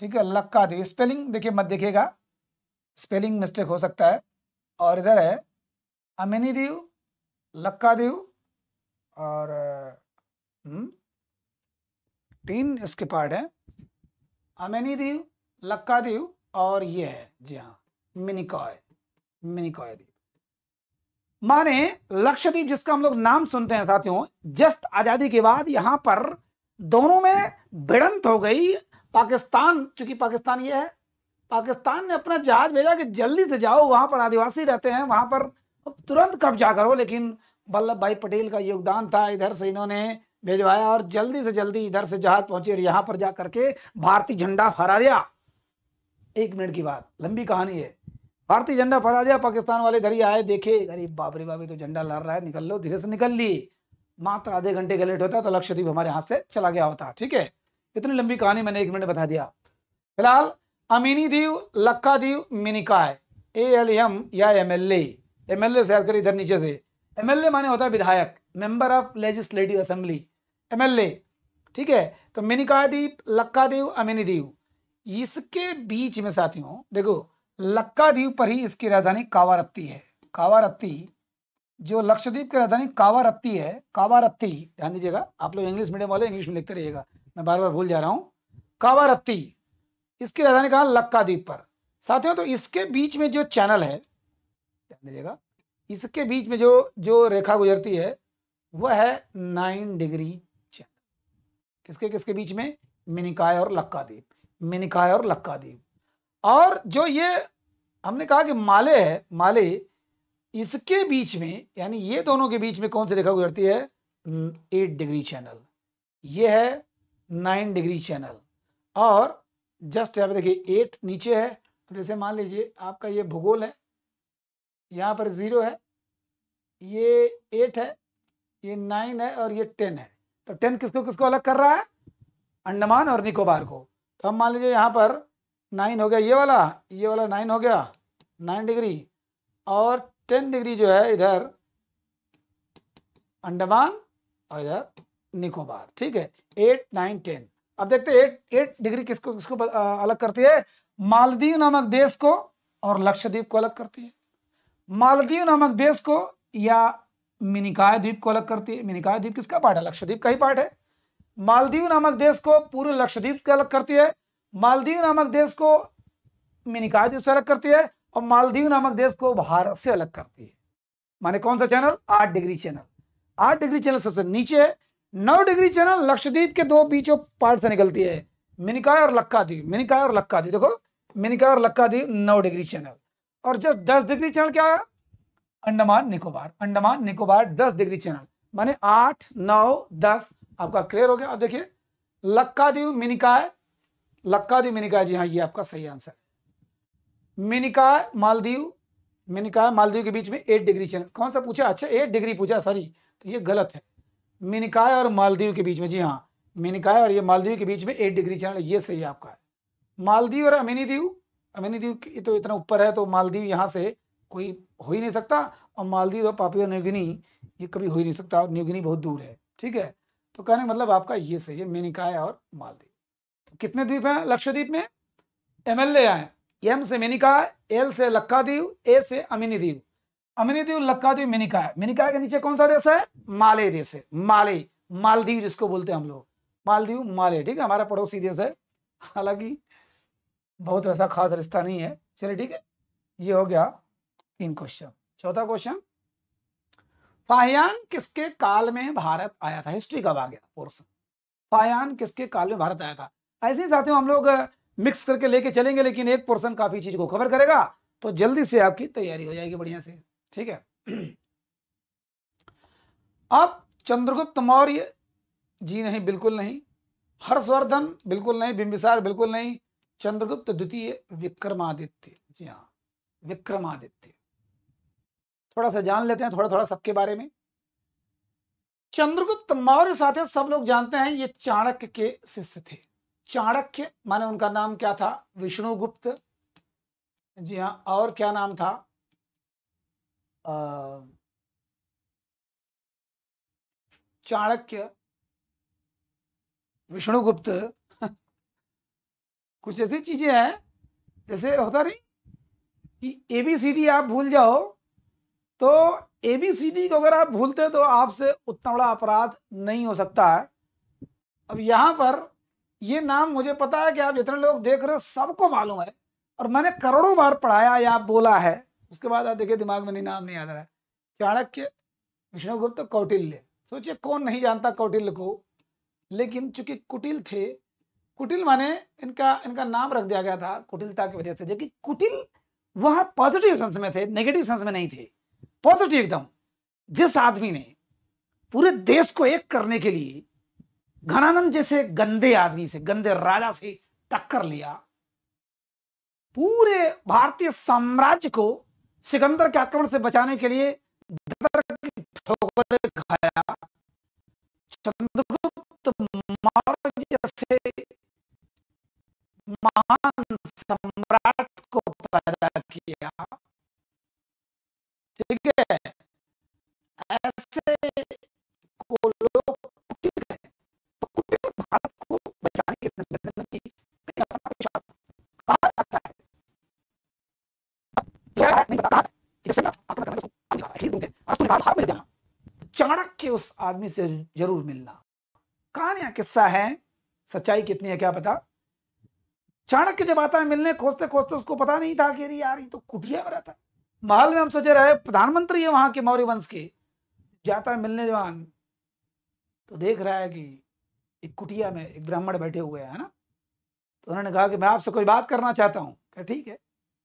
ठीक है, लक्कादीव। स्पेलिंग देखिए मत देखिएगा, स्पेलिंग मिस्टेक हो सकता है। और इधर है अमेनीदीव, लक्कादीव और तीन इसके पार्ट है, अमेनीदीव, लक्कादीव और ये है जी हाँ मिनिकॉय, मिनिकॉय द्वीप। माने लक्षद्वीप जिसका हम लोग नाम सुनते हैं साथियों, जस्ट आजादी के बाद यहां पर दोनों में भिड़ंत हो गई। पाकिस्तान, चूंकि पाकिस्तान ये है, पाकिस्तान ने अपना जहाज भेजा कि जल्दी से जाओ, वहां पर आदिवासी रहते हैं, वहां पर तुरंत कब्जा करो। लेकिन वल्लभ भाई पटेल का योगदान था, इधर से इन्होंने भेजवाया और जल्दी से जल्दी इधर से जहाज पहुंचे और यहां पर जा करके भारतीय झंडा फहरा दिया। 1 मिनट की बात, लंबी कहानी है। भारतीय झंडा फहरा दिया, पाकिस्तान वाले इधर ही आए, देखे अरे बाप रे बाप, तो झंडा लहर रहा है, निकल लो, धीरे से निकल लिए। मात्र आधे घंटे का लेट होता तो लक्षद्वीप हमारे हाथ से चला गया होता, ठीक है। इतनी लंबी कहानी मैंने 1 मिनट बता दिया। फिलहाल अमीनीदीव, लक्कादीव, मिनिकॉय, ALM या MLA, MLA से याद करिए इधर नीचे से। MLA माने होता है विधायक, member of legislative assembly, MLA, ठीक है। तो मिनिकॉय द्वीप, लक्कादीव, अमीनीदीव, इसके बीच में साथियों देखो, लक्कादीव पर ही इसकी राजधानी कावारत्ती है। कावारत्ती, जो लक्षद्वीप की राजधानी कावारत्ती है, कावारत्ती, ध्यान दीजिएगा, आप लोग इंग्लिश मीडियम वाले इंग्लिश में लिखते रहिएगा, मैं बार बार भूल जा रहा हूं। कावारत्ती, इसकी राजधानी कहां? लक्कादीप पर। साथियों तो इसके बीच में जो चैनल है, ध्यान दीजिएगा, इसके बीच में जो रेखा गुजरती है वह है 9 डिग्री चैनल। किसके किसके बीच में? मिनिकॉय और लक्कादीप, मिनिकॉय और लक्कादीप। और जो ये हमने कहा कि माले है, माले, इसके बीच में, यानी ये दोनों के बीच में कौन सी रेखा गुजरती है? 8 डिग्री चैनल। ये है 9 डिग्री चैनल। और जस्ट यहाँ पे देखिए 8 नीचे है, तो जैसे मान लीजिए आपका ये भूगोल है, यहाँ पर 0 है, ये 8 है, ये 9 है और ये 10 है। तो 10 किसको किसको अलग कर रहा है? अंडमान और निकोबार को। तो हम मान लीजिए यहाँ पर 9 हो गया, ये वाला 9 हो गया, 9 डिग्री, और 10 डिग्री जो है इधर अंडमान और इधर निकोबार, ठीक है। 8, 9, 10। अब देखते हैं 8 डिग्री किसको किसको अलग करती है? मालदीव नामक देश को और लक्षद्वीप को अलग करती है। मालदीव नामक देश को या मिनिकॉय द्वीप को अलग करती है। मिनिकॉय द्वीप किसका पार्ट है? लक्षद्वीप का ही पार्ट है। मालदीव नामक देश को पूरे लक्षद्वीप से अलग करती है। मालदीव नामक देश को मिनिकॉय द्वीप से अलग करती है और मालदीव नामक देश को भारत से अलग करती है। माने कौन सा channel? 8 degree channel. 8 degree channel सबसे नीचे है। 9 डिग्री चैनल लक्षद्वीप के दो बीचों पार्ट से निकलती है, मिनिकॉय और लक्काद्वीप। मिनिकॉय और लक्काद्वीप, देखो मिनिकॉय और लक्काद्वीप 9 डिग्री चैनल। और जो 10 डिग्री चैनल क्या है? अंडमान निकोबार। Andaman Nicobar 10 degree channel. माने 8, 9, 10 आपका क्लियर हो गया। अब देखिए लक्काद्वीप, मिनिकॉय, लक्काद्वीप, मिनिकॉय, जी हाँ ये आपका सही आंसर है। मिनिकॉय मालदीव, मिनिकॉय मालदीव के बीच में 8 डिग्री चैनल। कौन सा पूछा? अच्छा 8 डिग्री पूछा, सॉरी, तो ये गलत है। मिनिकॉय और मालदीव के बीच में, जी हाँ मिनिकॉय और ये मालदीव के बीच में 8 डिग्री चैनल, ये सही आपका है। मालदीव और अमीनीदीव, अमीनीदीव तो इतना ऊपर है तो मालदीव यहाँ से कोई हो ही नहीं सकता, और मालदीव और पापुआ न्यूगिनी ये कभी हो ही नहीं सकता, और न्यूगिनी बहुत दूर है, ठीक है। तो कहने का मतलब आपका ये सही है, मिनिकॉय और मालदीव। तो कितने द्वीप हैं लक्षद्वीप में? MLA आए, M से मिनिकॉय, L से लक्काद्वीप, A से अमीनीदीव। अमीनीदीव, लक्काद्वीप, मिनिकॉय। मिनिकॉय के नीचे कौन सा देश है? माले देश है। माले, मालदीव जिसको बोलते हैं हम लोग, मालदीव, माले, ठीक है, हमारा पड़ोसी देश है, हालांकि बहुत ऐसा खास रिश्ता नहीं है। चलिए ठीक है, ये हो गया 3 क्वेश्चन। चौथा क्वेश्चन, फाहियान किसके काल में भारत आया था? हिस्ट्री का आ गया पोर्शन। फाहियान किसके काल में भारत आया था? ऐसे ही साथियों हम लोग मिक्स करके लेके चलेंगे, लेकिन एक पोर्शन काफी चीज को कवर करेगा, तो जल्दी से आपकी तैयारी हो जाएगी बढ़िया से, ठीक है। अब चंद्रगुप्त मौर्य जी नहीं, बिल्कुल नहीं। हर्षवर्धन बिल्कुल नहीं। बिंबिसार बिल्कुल नहीं। चंद्रगुप्त द्वितीय विक्रमादित्य, जी हाँ विक्रमादित्य। थोड़ा सा जान लेते हैं थोड़ा थोड़ा सबके बारे में। चंद्रगुप्त मौर्य साथियों सब लोग जानते हैं ये चाणक्य के शिष्य थे। चाणक्य माने उनका नाम क्या था? विष्णुगुप्त, जी हाँ। और क्या नाम था? चाणक्य, विष्णुगुप्त। कुछ ऐसी चीजें हैं जैसे होता नहीं कि एबीसीडी आप भूल जाओ, तो एबीसीडी को अगर आप भूलते तो आपसे उतना बड़ा अपराध नहीं हो सकता है। अब यहां पर ये नाम मुझे पता है कि आप जितने लोग देख रहे हो सबको मालूम है, और मैंने करोड़ों बार पढ़ाया या बोला है। उसके बाद आप देखिए दिमाग में नहीं, नाम नहीं याद आ रहा है। चाणक्य, विष्णुगुप्त, कौटिल्य। सोचिए कौन नहीं जानता कौटिल्य को। लेकिन चूंकि कुटिल थे, कुटिल माने इनका इनका नाम रख दिया गया था कुटिलता की वजह से, जबकि कुटिल वह पॉजिटिव सेंस में थे, नेगेटिव सेंस में नहीं थे, पॉजिटिव एकदम। जिस आदमी ने पूरे देश को एक करने के लिए घनानंद जैसे गंदे आदमी से, गंदे राजा से टक्कर लिया, पूरे भारतीय साम्राज्य को सिकंदर के आक्रमण से बचाने के लिए ठोकरें खाया, चंद्रगुप्त मौर्य जैसे महान सम्राट को पैदा किया, ठीक है। ऐसे को लोग कुटिल है, तो कुटिल भारत को बचाने की संघटना की कहा जाता है। नहीं बताता है चाणक्य उस आदमी से जरूर मिलना। कहानी या किस्सा है, सच्चाई कितनी है क्या पता। चाणक्य जब आता है मिलने, खोजते खोजते उसको पता नहीं था कि यार ये तो कुटिया में रहता है। महल में हम सोचे रहे प्रधानमंत्री है वहां के मौर्य वंश के, जाता है मिलने जवान, तो देख रहा है कि एक कुटिया में एक ब्राह्मण बैठे हुए हैं ना। तो उन्होंने कहा कि मैं आपसे कोई बात करना चाहता हूँ। कहा ठीक है।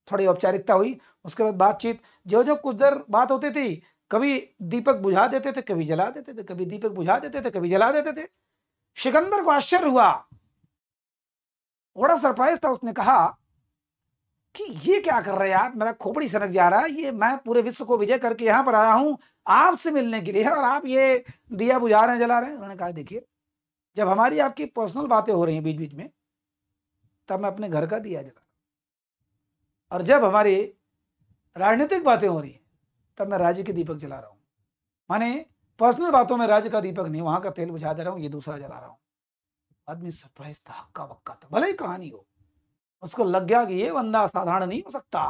थोड़ी औपचारिकता हुई, उसके बाद बातचीत। जो जो कुछ देर बात होती थी, कभी दीपक बुझा देते थे, कभी जला देते थे, कभी दीपक बुझा देते थे, कभी जला देते थे। सिकंदर को आश्चर्य हुआ, बड़ा सरप्राइज था। उसने कहा कि ये क्या कर रहे हैं आप, मेरा खोपड़ी सनक जा रहा है, ये मैं पूरे विश्व को विजय करके यहां पर आया हूं आपसे मिलने के लिए, और आप ये दिया बुझा रहे हैं, जला रहे हैं। उन्होंने कहा देखिए, जब हमारी आपकी पर्सनल बातें हो रही हैं बीच बीच में, तब मैं अपने घर का दिया जला, और जब हमारी राजनीतिक बातें हो रही हैं तब मैं राज्य के दीपक जला रहा हूं। माने पर्सनल बातों में राज्य का दीपक नहीं, वहां का तेल बुझा दे रहा हूं, ये दूसरा जला रहा हूं। आदमी सरप्राइज था, हक्का बक्का था, भले ही कहानी हो। उसको लग गया कि ये बंदा साधारण नहीं हो सकता।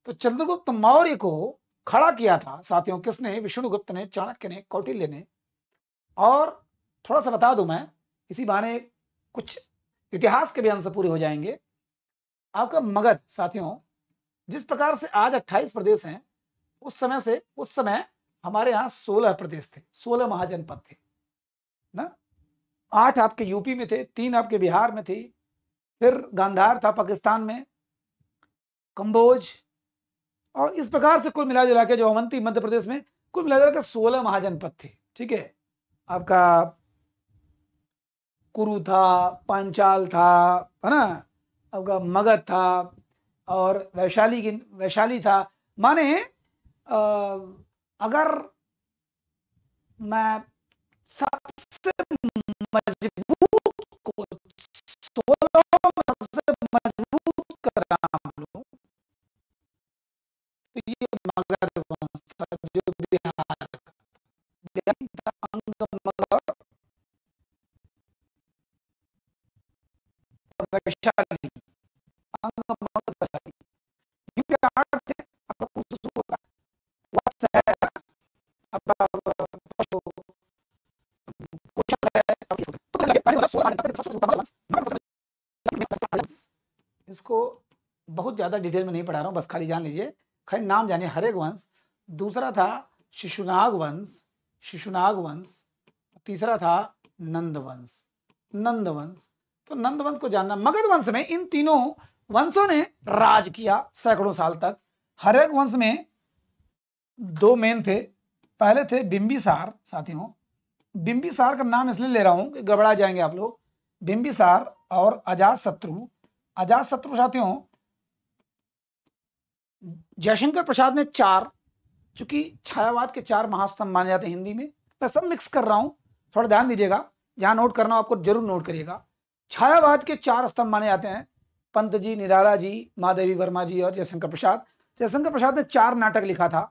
तो चंद्रगुप्त मौर्य को खड़ा किया था साथियों किसने? विष्णुगुप्त ने, चाणक्य ने, कौटिल्य ने। और थोड़ा सा बता दूं मैं, इसी बहाने कुछ इतिहास के भी अंश पूरे हो जाएंगे। आपका मगध साथियों, जिस प्रकार से आज 28 प्रदेश हैं, उस समय हमारे यहाँ 16 प्रदेश थे, 16 महाजनपद थे ना। 8 आपके यूपी में थे, 3 आपके बिहार में थी, फिर गांधार था पाकिस्तान में, कंबोज, और इस प्रकार से कुल मिला जुला के जो अवंती मध्य प्रदेश में, कुल मिला जुला के 16 महाजनपद थे, ठीक है। आपका कुरु था, पांचाल था, है ना, आपका मगध था, और वैशाली था। माने अगर मैं सबसे मजबूत को 16 सबसे मजबूत कर नाम लूं तो ये मगध वंश था, जो बिहार का अंग मगध, वैशाली, अंग मगध वैशाली, यूपी 8 थे। आपका कुछ होगा वत्स है, आपका कोशल है। इसको बहुत ज्यादा डिटेल में नहीं पढ़ा रहा हूं, बस खाली जान लीजिए, खाली नाम जानिए। हरेक वंश, दूसरा था शिशुनाग वंश, तीसरा था नंद वंश। तो नंद वंश को जानना। मगध वंश में इन तीनों वंशों ने राज किया सैकड़ों साल तक। हरेक वंश में दो मेन थे। पहले थे बिंबिसार साथियों। बिंबिसार का नाम इसलिए ले रहा हूं कि गड़बड़ा जाएंगे आप लोग। बिंबिसार और अजातशत्रु। अजातशत्रु साथियों, जयशंकर प्रसाद ने चार, चूंकि छायावाद के चार महास्तंभ माने जाते हैं हिंदी में, मैं सब मिक्स कर रहा हूं, थोड़ा ध्यान दीजिएगा, जहां नोट करना हो आपको जरूर नोट करिएगा। छायावाद के चार स्तंभ माने जाते हैं, पंत जी, निराला जी, महादेवी वर्मा जी और जयशंकर प्रसाद। जयशंकर प्रसाद ने चार नाटक लिखा था,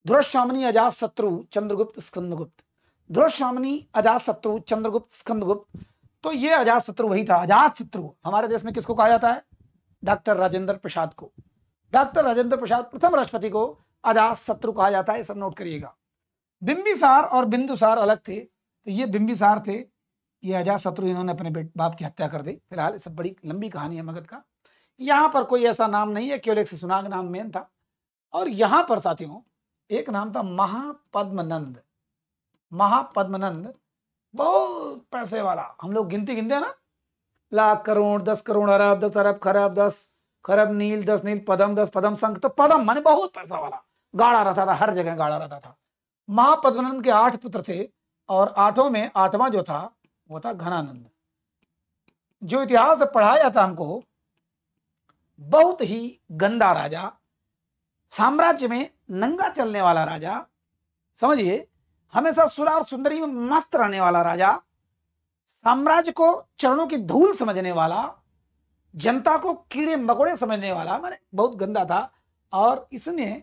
ध्रुवशामिनी, अजातशत्रु, चंद्रगुप्त, स्कंदगुप्त। ध्रुवशामिनी, अजातशत्रु, चंद्रगुप्त, स्कंदगुप्त। तो ये अजातशत्रु वही था। अजातशत्रु हमारे देश में किसको कहा जाता है? डॉक्टर राजेंद्र प्रसाद को। डॉक्टर राजेंद्र प्रसाद प्रथम राष्ट्रपति को अजातशत्रु कहा जाता है, सब नोट करिएगा। बिंबिसार और बिंदुसार अलग थे, तो ये बिंबिसार थे, ये अजातशत्रु, इन्होंने अपने बाप की हत्या कर दी। फिलहाल सब बड़ी लंबी कहानी है मगध का, यहां पर कोई ऐसा नाम नहीं है, केवल एक शिशुनाग नाम मेन था। और यहां पर साथियों एक नाम था महापद्मनंद। महापद्मनंद बहुत पैसे वाला, हम लोग गिनती गिनते हैं ना, लाख करोड़, 10 करोड़, अरब, 10 अरब, खरब, 10 खरब नील, 10 नील पदम, 10 पदम संख। तो पदम माने बहुत पैसा वाला, गाड़ा रहता था, हर जगह गाड़ा रहता था। महापद्मनंद के 8 पुत्र थे, और आठों में आठवां जो था वो था घनानंद। जो इतिहास पढ़ाया जाता हमको, बहुत ही गंदा राजा, साम्राज्य में नंगा चलने वाला राजा, समझिए, हमेशा सुरा और सुंदरी में मस्त रहने वाला राजा, साम्राज्य को चरणों की धूल समझने वाला, जनता को कीड़े मकोड़े समझने वाला, माने बहुत गंदा था। और इसने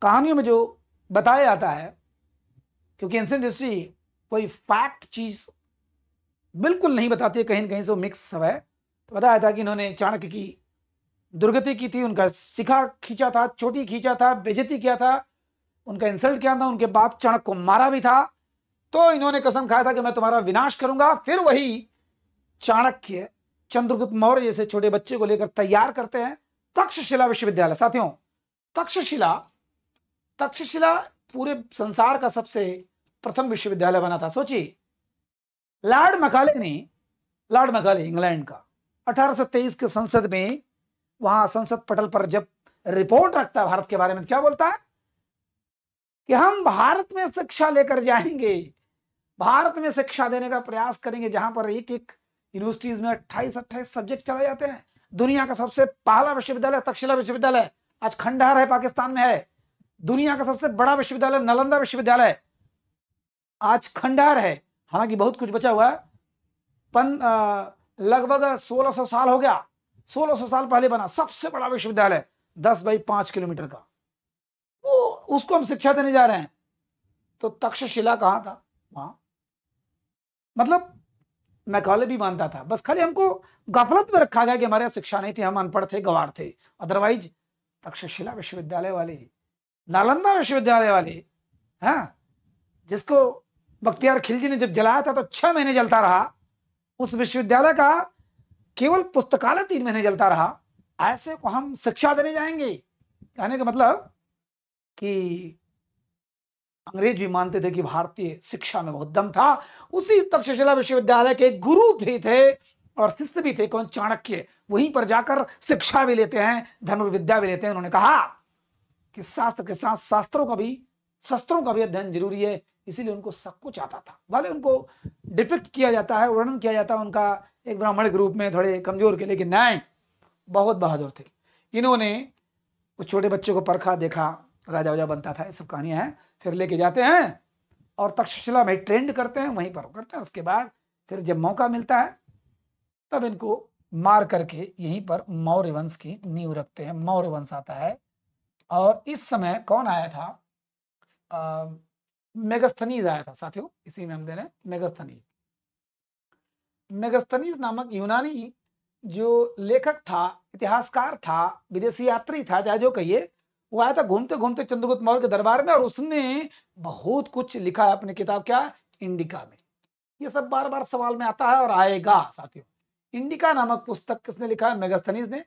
कहानियों में जो बताया जाता है, क्योंकि एंशिएंट हिस्ट्री कोई फैक्ट चीज बिल्कुल नहीं बताती है, कहीं न कहीं से वो मिक्स सब है, तो बताया था कि इन्होंने चाणक्य की दुर्गति की थी, उनका शिखा खींचा था, चोटी खींचा था, बेइज्जती किया था, उनका इंसल्ट किया था, उनके बाप चाणक्य को मारा भी था। तो इन्होंने कसम खाया था कि मैं तुम्हारा विनाश करूंगा। फिर वही चाणक्य चंद्रगुप्त मौर्य जैसे छोटे बच्चे को लेकर तैयार करते हैं तक्षशिला विश्वविद्यालय। साथियों तक्षशिला, तक्षशिला पूरे संसार का सबसे प्रथम विश्वविद्यालय बना था। सोचिए, लॉर्ड मैकाले इंग्लैंड का 1823 के संसद में, वहां संसद पटल पर जब रिपोर्ट रखता है भारत के बारे में, क्या बोलता है कि हम भारत में शिक्षा लेकर जाएंगे, भारत में शिक्षा देने का प्रयास करेंगे, जहां पर एक एक यूनिवर्सिटीज में 28-28 सब्जेक्ट चलाए जाते हैं। दुनिया का सबसे पहला विश्वविद्यालय तक्षशिला विश्वविद्यालय, आज खंडहर है, पाकिस्तान में है। दुनिया का सबसे बड़ा विश्वविद्यालय नालंदा विश्वविद्यालय, आज खंडहर है, हालांकि बहुत कुछ बचा हुआ है। लगभग 1600 साल हो गया, 1600 साल पहले बना सबसे बड़ा विश्वविद्यालय, 10 बाई 5 किलोमीटर का, वो उसको हम शिक्षा देने जा रहे हैं। तो तक्षशिला कहां था? वहां, मतलब मैकाले भी मानता था, बस खाली हमको गफलत में रखा गया कि हमारे यहाँ शिक्षा नहीं थी, हम अनपढ़ थे, गवार थे। अदरवाइज तक्षशिला विश्वविद्यालय वाले, नालंदा विश्वविद्यालय वाले, हाँ, जिसको बख्तियार खिलजी ने जब जलाया था तो 6 महीने जलता रहा, उस विश्वविद्यालय का केवल पुस्तकालय 3 महीने जलता रहा। ऐसे को हम शिक्षा देने जाएंगे, कहने का मतलब कि अंग्रेज भी मानते थे कि भारतीय शिक्षा में बहुत दम था। उसी तक्षशिला विश्वविद्यालय के गुरु भी थे और शिष्य भी थे, कौन? चाणक्य। वहीं पर जाकर शिक्षा भी लेते हैं, धनुर्विद्या भी लेते हैं। उन्होंने कहा कि शास्त्र के साथ शस्त्रों का भी अध्ययन जरूरी है, इसीलिए उनको सब कुछ आता था। भले उनको डिपिक्ट किया जाता है, वर्णन किया जाता है उनका एक ब्राह्मण के रूप में, थोड़े कमजोर के, लेकिन नहीं, बहुत बहादुर थे। इन्होंने उस छोटे बच्चे को परखा, देखा, राजा वाजा बनता था, ये सब कहानियां हैं। फिर लेके जाते हैं और तक्षशिला में ट्रेंड करते हैं, वहीं पर करते हैं। उसके बाद फिर जब मौका मिलता है तब इनको मार करके यहीं पर मौर्य वंश की नींव रखते हैं। मौर्य वंश आता है, और इस समय कौन आया था? मेगस्थनीज आया था साथियों, इसी में हम दे रहे हैं मेगस्थनीज। मेगस्थनीज नामक यूनानी जो लेखक था, इतिहासकार था, विदेशी यात्री था, चाहे जो कहिए, वो आया था घूमते घूमते चंद्रगुप्त मौर्य के दरबार में, और उसने बहुत कुछ लिखा है अपनी किताब, क्या? इंडिका में। ये सब बार बार सवाल में आता है और आएगा साथियों। इंडिका नामक पुस्तक किसने लिखा है? मेगस्थनीज ने।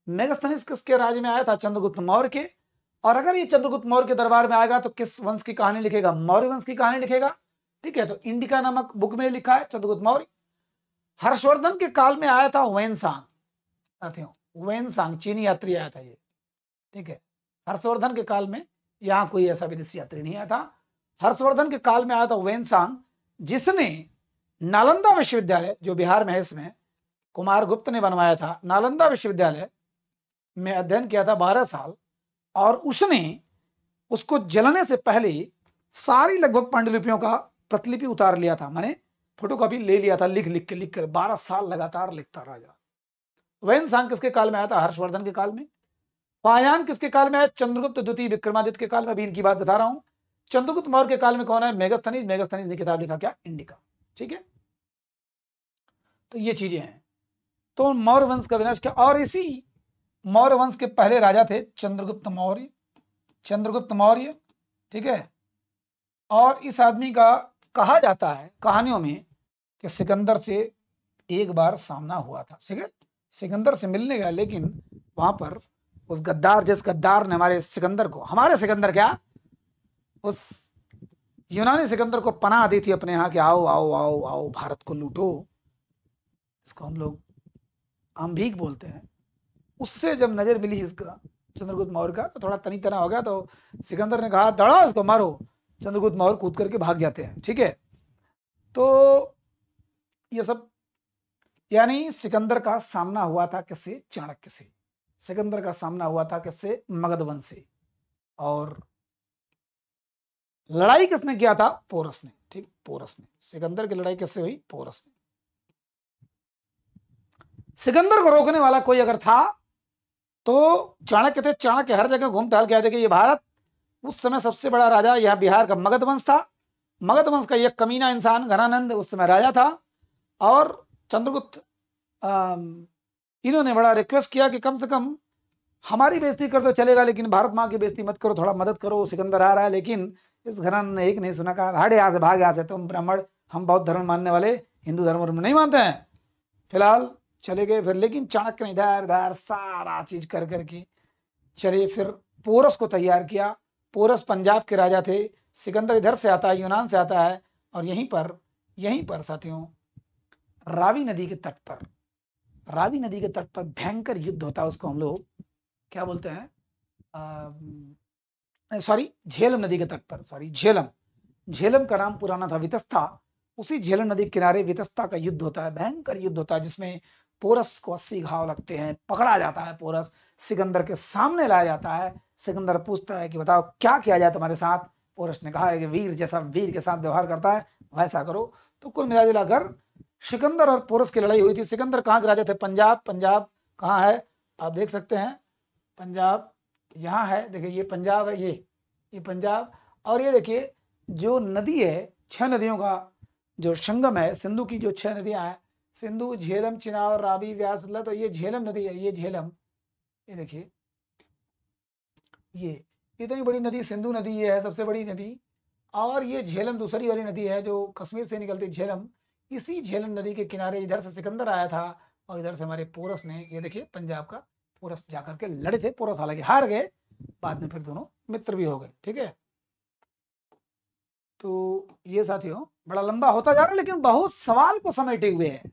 मेगस्थनीज किसके राज्य में आया था? चंद्रगुप्त मौर्य के। और अगर ये चंद्रगुप्त मौर्य के दरबार में आएगा तो किस वंश की कहानी लिखेगा? मौर्य वंश की कहानी लिखेगा। ठीक है, तो इंडिका नामक बुक में लिखा है चंद्रगुप्त मौर्य। हर्षवर्धन के काल में आया था वेनसांग साथियों, वेनसांग चीनी यात्री आया था ये। ठीक है, हर्षवर्धन के काल में यहाँ कोई ऐसा विदेशी यात्री नहीं आया था। हर्षवर्धन के काल में आया था वेनसांग, जिसने नालंदा विश्वविद्यालय जो बिहार में है, इसमें कुमार गुप्त ने बनवाया था, नालंदा विश्वविद्यालय में अध्ययन किया था 12 साल, और उसने उसको जलने से पहले सारी लगभग पांडुलिपियों का प्रतिलिपि उतार लिया था, माने फोटोकॉपी ले लिया था, लिख कर 12 साल लगातार लिखता राजा। वेनसांग किसके काल में आया था? हर्षवर्धन के काल में। फाह्यान किसके काल में आया? चंद्रगुप्त द्वितीय विक्रमादित्य के काल में। अभी इनकी बात बता रहा हूं। चंद्रगुप्त मौर्य के काल में कौन है? मेगस्थनीज। मेगस्थनीज ने किताब लिखा क्या? इंडिका। ठीक है, तो ये चीजें हैं। तो मौर्य वंश का विनाश क्या? और इसी मौर्य वंश के पहले राजा थे चंद्रगुप्त मौर्य। चंद्रगुप्त मौर्य, ठीक है। और इस आदमी का कहा जाता है कहानियों में कि सिकंदर से एक बार सामना हुआ था। सिकंदर से मिलने गया, लेकिन वहां पर उस गद्दार, जिस गद्दार ने हमारे सिकंदर क्या, उस यूनानी सिकंदर को पनाह दी थी अपने यहाँ कि आओ आओ आओ आओ भारत को लूटो, इसको हम लोग आम्भीक बोलते हैं। उससे जब नजर मिली इसका चंद्रगुप्त मौर्य का, तो थोड़ा तनी तना हो गया। तो सिकंदर ने कहा दड़ो इसको, मारो। चंद्रगुप्त मौर्य कूद करके भाग जाते हैं। ठीक है, तो ये सब, यानी सिकंदर का सामना हुआ था किससे? चाणक्य से। सिकंदर का सामना हुआ था किससे? मगध वंश से। और लड़ाई किसने किया था? पोरस ने। ठीक, पोरस ने। सिकंदर की लड़ाई किससे हुई? पोरस ने। सिकंदर को रोकने वाला कोई अगर था तो चाणक्य थे। चाणक्य हर जगह घूम टहल के आए थे कि ये भारत, उस समय सबसे बड़ा राजा यह बिहार का मगध वंश था। मगध वंश का एक कमीना इंसान घनानंद उस समय राजा था। और चंद्रगुप्त इन्होंने बड़ा रिक्वेस्ट किया कि कम से कम हमारी बेइज्जती कर दो चलेगा, लेकिन भारत माँ की बेइज्जती मत करो, थोड़ा मदद करो, सिकंदर आ रहा है। लेकिन इस घराने ने एक नहीं सुना, कहा हट यहाँ से, भाग यहाँ से, तुम ब्राह्मण, हम बौद्ध धर्म मानने वाले, हिंदू धर्म नहीं मानते हैं। फिलहाल चले गए फिर। लेकिन चाणक्य ने इधर उधर सारा चीज कर करके चले, फिर पोरस को तैयार किया। पोरस पंजाब के राजा थे। सिकंदर इधर से आता है, यूनान से आता है। और यहीं पर साथियों, रावी नदी के तट पर भयंकर युद्ध होता है। उसको हम लोग क्या बोलते हैं? सॉरी, झेलम नदी के तट पर, सॉरी, झेलम का नाम पुराना था वितस्ता। उसी झेलम नदी के किनारे वितस्ता का युद्ध होता है, भयंकर युद्ध होता है, जिसमें पोरस को 80 घाव लगते हैं, पकड़ा जाता है। पोरस सिकंदर के सामने लाया जाता है। सिकंदर पूछता है कि बताओ क्या किया जाए तुम्हारे साथ? पोरस ने कहा है कि वीर जैसा वीर के साथ व्यवहार करता है वैसा करो। तो कुल मिलाकर सिकंदर और पोरस की लड़ाई हुई थी। सिकंदर कहाँ के राजा थे? पंजाब। पंजाब कहाँ है? आप देख सकते हैं, पंजाब यहाँ है। देखिए ये पंजाब है, ये पंजाब। और ये देखिए जो नदी है, 6 नदियों का जो संगम है, सिंधु की जो 6 नदियां हैं, सिंधु, झेलम, चिनाब, रावी, व्यास, तो ये झेलम नदी है। ये झेलम, ये देखिए, ये इतनी बड़ी नदी सिंधु नदी ये है, सबसे बड़ी नदी। और ये झेलम दूसरी वाली नदी है जो कश्मीर से निकलती, झेलम। इसी झेलम नदी के किनारे इधर से सिकंदर आया था, और इधर से हमारे पोरस ने, ये देखिए पंजाब का पोरस जाकर के लड़े थे। पोरस हालांकि हार गए, बाद में फिर दोनों मित्र भी हो गए। ठीक है, तो ये साथियों बड़ा लंबा होता जा रहा है, लेकिन बहुत सवाल को समेटे हुए है।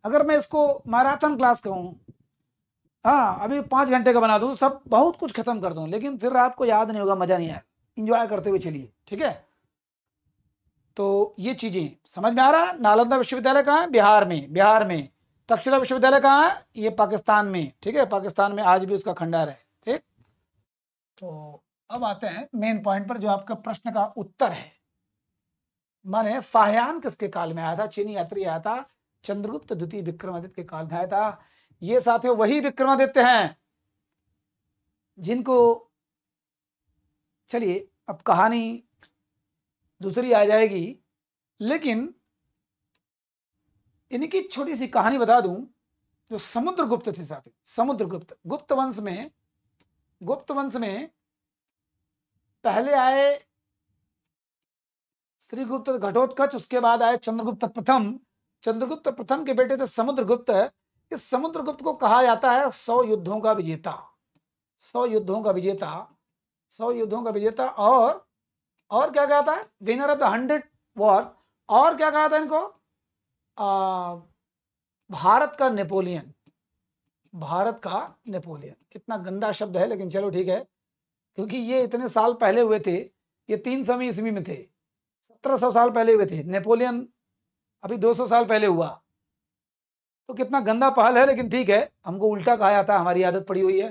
अगर मैं इसको मैराथन क्लास कहूँ, हाँ, अभी 5 घंटे का बना दूं, सब बहुत कुछ खत्म कर दूं, लेकिन फिर आपको याद नहीं होगा, मजा नहीं आया। इंजॉय करते हुए चलिए। ठीक है, तो ये चीजें समझ में आ रहा है। नालंदा विश्वविद्यालय कहाँ है? बिहार में। तक्षशिला विश्वविद्यालय कहाँ है? ये पाकिस्तान में। ठीक है, पाकिस्तान में आज भी उसका खंडहर है। ठीक, तो अब आते हैं मेन पॉइंट पर, जो आपका प्रश्न का उत्तर है। माने फाह्यान किसके काल में आया था? चीनी यात्री आया था, चंद्रगुप्त द्वितीय विक्रमादित्य के काल में आया था। ये साथियों वही विक्रमादित्य हैं जिनको, चलिए अब कहानी दूसरी आ जाएगी, लेकिन इनकी छोटी सी कहानी बता दूं। जो समुद्रगुप्त थे साथियों, समुद्रगुप्त, गुप्त वंश में पहले आए श्रीगुप्त घटोत्कच, उसके बाद आए चंद्रगुप्त प्रथम। चंद्रगुप्त प्रथम के बेटे थे समुद्रगुप्त। इस समुद्रगुप्त को कहा जाता है 100 युद्धों का विजेता। 100 युद्धों का विजेता, 100 युद्धों का विजेता। और क्या कहता है? Winner of the 100 Wars. और क्या कहा था इनको? भारत का नेपोलियन। भारत का नेपोलियन, कितना गंदा शब्द है, लेकिन चलो ठीक है, क्योंकि ये इतने साल पहले हुए थे, ये 300 ईस्वी में थे, 1700 साल पहले हुए थे। नेपोलियन अभी 200 साल पहले हुआ। तो कितना गंदा पहल है, लेकिन ठीक है, हमको उल्टा कहा जाता है, हमारी आदत पड़ी हुई है।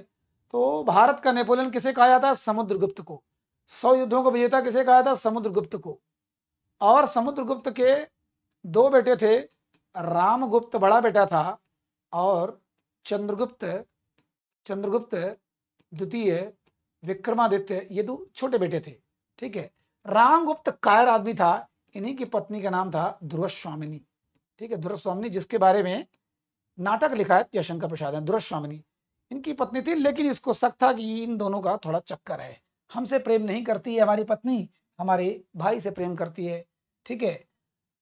तो भारत का नेपोलियन किसे कहा जाता है? समुद्रगुप्त को। 100 युद्धों का विजेता किसे कहा जाता है? समुद्रगुप्त को। और समुद्रगुप्त के 2 बेटे थे, रामगुप्त बड़ा बेटा था और चंद्रगुप्त द्वितीय, विक्रमादित्य ये 2 छोटे बेटे थे। ठीक है। रामगुप्त कायर आदमी था। इन्हीं की पत्नी का नाम था दुर्वाश्वामिनी। ठीक है, दुर्वाश्वामिनी, जिसके बारे में नाटक लिखा है जयशंकर प्रसाद ने। दुर्वाश्वामिनी इनकी पत्नी थी, लेकिन इसको शक था कि इन दोनों का थोड़ा चक्कर है, हमसे प्रेम नहीं करती है हमारी पत्नी, हमारे भाई से प्रेम करती है। ठीक है।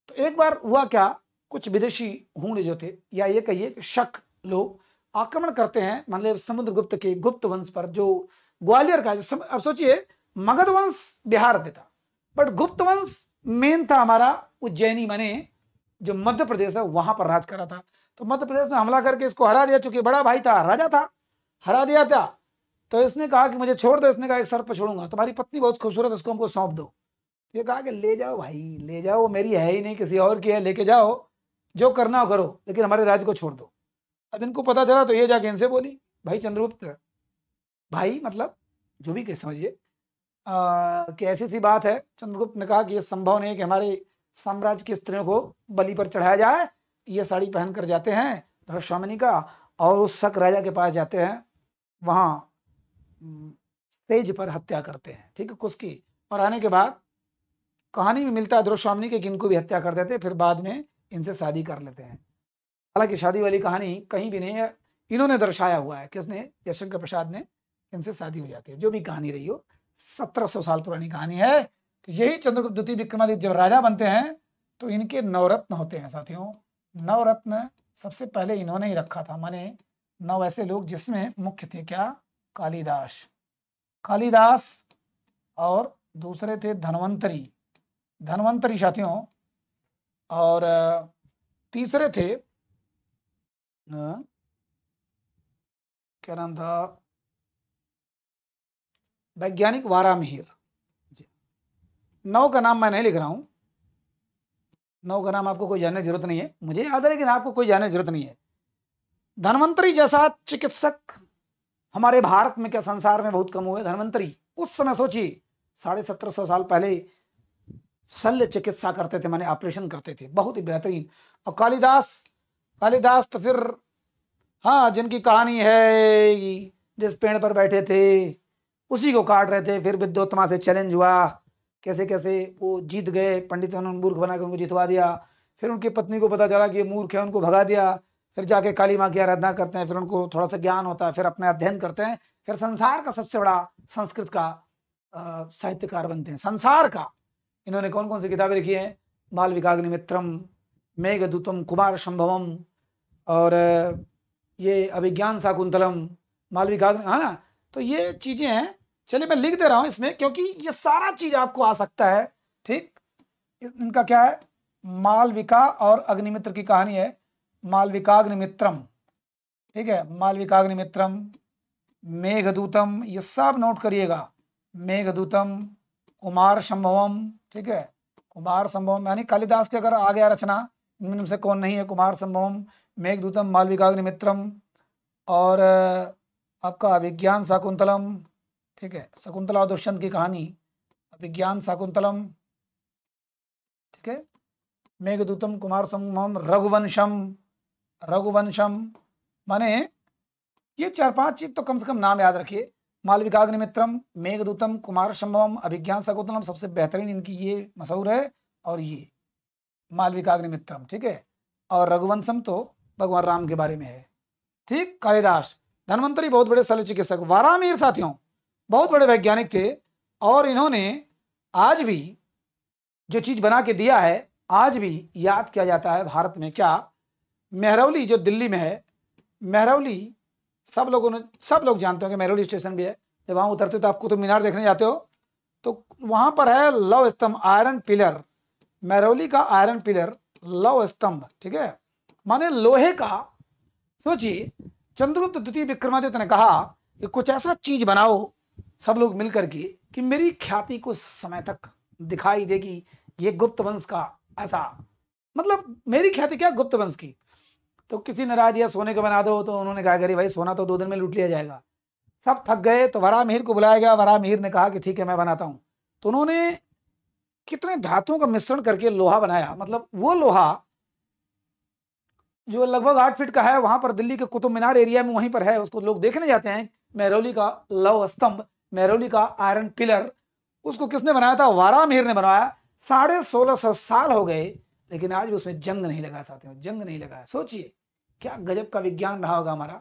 तो एक बार हुआ क्या, कुछ विदेशी हूण जो थे, या ये कहिए शक लोग आक्रमण करते हैं, मतलब समुद्रगुप्त के गुप्त वंश पर, जो ग्वालियर का। अब सोचिए, मगध वंश बिहार में था, बट गुप्त वंश मेन था हमारा उज्जैनी, माने जो मध्य प्रदेश है वहां पर राज करा था। तो मध्य प्रदेश में हमला करके इसको हरा दिया, चूंकि बड़ा भाई था, राजा था, हरा दिया था। तो इसने कहा कि मुझे छोड़ दो। इसने कहा एक शर्त पर छोड़ूंगा, तुम्हारी पत्नी बहुत खूबसूरत है, उसको हमको सौंप दो। ये कहा कि ले जाओ भाई, ले जाओ, वो मेरी है ही नहीं, किसी और की है, लेके जाओ, जो करना हो करो, लेकिन हमारे राज्य को छोड़ दो। अब इनको पता चला, तो ये जाके इनसे बोली, भाई चंद्रगुप्त भाई, मतलब जो भी कह समझिए कि ऐसी सी बात है। चंद्रगुप्त ने कहा कि ये संभव नहीं है कि हमारे साम्राज्य की स्त्रियों को बलि पर चढ़ाया जाए। ये साड़ी पहन कर जाते हैं दुर्वाश्वामिनी का, और उस शक राजा के पास जाते हैं, वहां स्टेज पर हत्या करते हैं। ठीक है, कुछ और आने के बाद कहानी में मिलता है दुर्वाश्वामिनी के कि इनको भी हत्या कर देते, फिर बाद में इनसे शादी कर लेते हैं। हालांकि शादी वाली कहानी कहीं भी नहीं है, इन्होंने दर्शाया हुआ है, किसने? जयशंकर प्रसाद ने। इनसे शादी हो जाती है, जो भी कहानी रही हो, 1700 साल पुरानी कहानी है। तो यही चंद्रगुप्त द्वितीय विक्रमादित्य जब राजा बनते हैं तो इनके नवरत्न होते हैं साथियों। नवरत्न सबसे पहले इन्होंने ही रखा था, माने 9 ऐसे लोग, जिसमें मुख्य थे क्या? कालिदास, और दूसरे थे धनवंतरी साथियों, और तीसरे थे क्या नाम था? वैज्ञानिक वारामिहिर। 9 का नाम मैं नहीं लिख रहा हूं, 9 का नाम आपको कोई जानने की जरूरत नहीं है, मुझे याद है, लेकिन आपको कोई जानने की जरूरत नहीं है। धन्वंतरी जैसा चिकित्सक हमारे भारत में क्या संसार में बहुत कम हुए। धन्वंतरी उस समय सोचिए 1750 साल पहले शल्य चिकित्सा करते थे, माने ऑपरेशन करते थे, बहुत ही बेहतरीन। और कालिदास तो फिर, हाँ, जिनकी कहानी है जिस पेड़ पर बैठे थे उसी को काट रहे थे, फिर विद्योत्तमा से चैलेंज हुआ, कैसे कैसे वो जीत गए, पंडितों ने मूर्ख बना के उनको जितवा दिया। फिर उनकी पत्नी को पता चला कि ये मूर्ख है, उनको भगा दिया। फिर जाके काली माँ की आराधना करते हैं, फिर उनको थोड़ा सा ज्ञान होता है, फिर अपने अध्ययन करते हैं, फिर संसार का सबसे बड़ा संस्कृत का साहित्यकार बनते हैं, संसार का। इन्होंने कौन कौन सी किताबें लिखी हैं? मालविकाग्निमित्रम, मेघदूतम, कुमार संभवम, और ये अभिज्ञान शाकुंतलम, मालविकाग्नि, है ना। तो ये चीजें हैं। चलिए मैं लिख दे रहा हूं इसमें, क्योंकि ये सारा चीज आपको आ सकता है। ठीक, इनका क्या है? मालविका और अग्निमित्र की कहानी है, मालविकाग्निमित्रम। ठीक है, मालविकाग्निमित्रम, मेघदूतम, ये सब नोट करिएगा। मेघदूतम, कुमार संभवम। ठीक है, कुमार संभवम यानी कालिदास के अगर आ गया रचना, इनमें से कौन नहीं है? कुमार संभवम, मेघदूतम, मालविकाग्निमित्रम, और आपका अभिज्ञान शाकुंतलम। ठीक है, शकुंतला और दुष्यंत की कहानी, अभिज्ञान शाकुंतलम। ठीक है, मेघदूतम, कुमार संभवम, रघुवंशम, माने ये 4-5 चीज तो कम से कम नाम याद रखिए। मालविकाग्निमित्रम, मेघदूतम, कुमार संभवम, अभिज्ञान शाकुंतलम, सबसे बेहतरीन इनकी ये मशहूर है, और ये मालविकाग्निमित्रम। ठीक है, और रघुवंशम तो भगवान राम के बारे में है। ठीक, कालिदास। धन्वंतरी बहुत बड़े शल्य चिकित्सक। वारामिहिर साथियों बहुत बड़े वैज्ञानिक थे, और इन्होंने आज भी जो चीज बना के दिया है, आज भी याद किया जाता है भारत में। क्या? मेहरौली जो दिल्ली में है, मेहरौली सब लोग जानते हो कि मेहरौली स्टेशन भी है। जब वहां उतरते हो तो आप कुतुब मीनार देखने जाते हो, तो वहां पर है लौह स्तंभ, आयरन पिलर। मेहरौली का आयरन पिलर, लौह स्तंभ। ठीक है, माने लोहे का। सोचिए, चंद्रगुप्त द्वितीय विक्रमादित्य ने कहा कि कुछ ऐसा चीज बनाओ सब लोग मिलकर के कि मेरी ख्याति कुछ समय तक दिखाई देगी, ये गुप्त वंश का ऐसा, मतलब मेरी ख्याति क्या गुप्त वंश की। तो किसी ने राय दिया सोने को बना दो, तो उन्होंने कहा अरे भाई सोना तो 2 दिन में लूट लिया जाएगा। सब थक गए तो वराहमिहिर को बुलाया गया। वराहमिहिर ने कहा कि ठीक है मैं बनाता हूं। तो उन्होंने कितने धातुओं का मिश्रण करके लोहा बनाया, मतलब वो लोहा जो लगभग 8 फीट का है, वहां पर दिल्ली के कुतुब मीनार एरिया में वहीं पर है, उसको लोग देखने जाते हैं। मेहरौली का लौह स्तंभ, मेहरौली का आयरन पिलर, उसको किसने बनाया था? वारामिहिर ने बनाया। 1650 साल हो गए लेकिन आज भी उसमें जंग नहीं लगा साथियों, जंग नहीं लगा। सोचिए क्या गजब का विज्ञान रहा होगा हमारा,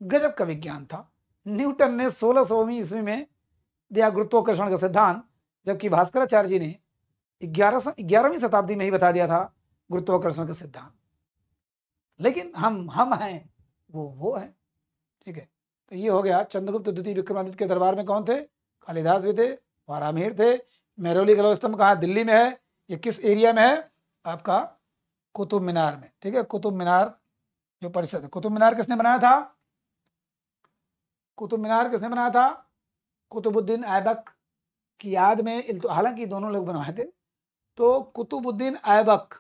गजब का विज्ञान था। न्यूटन ने 1600वीं ईस्वी में दिया गुरुत्वाकर्षण का सिद्धांत, जबकि भास्कराचार्य जी ने 11वीं शताब्दी में ही बता दिया था गुरुत्वाकर्षण का सिद्धांत। लेकिन हम हैं, वो है। ठीक है, तो ये हो गया। चंद्रगुप्त द्वितीय विक्रमादित्य के दरबार में कौन थे? कालिदास भी थे, वारामिहिर थे। मेहरौली का लौह स्तंभ कहाँ? दिल्ली में है। ये किस एरिया में है? आपका कुतुब मीनार में। ठीक है, कुतुब मीनार जो परिषद है। कुतुब मीनार किसने बनाया था? कुतुब मीनार किसने बनाया था? कुतुबुद्दीन ऐबक की याद में, हालांकि दोनों लोग बनवाए थे। तो कुतुबुद्दीन ऐबक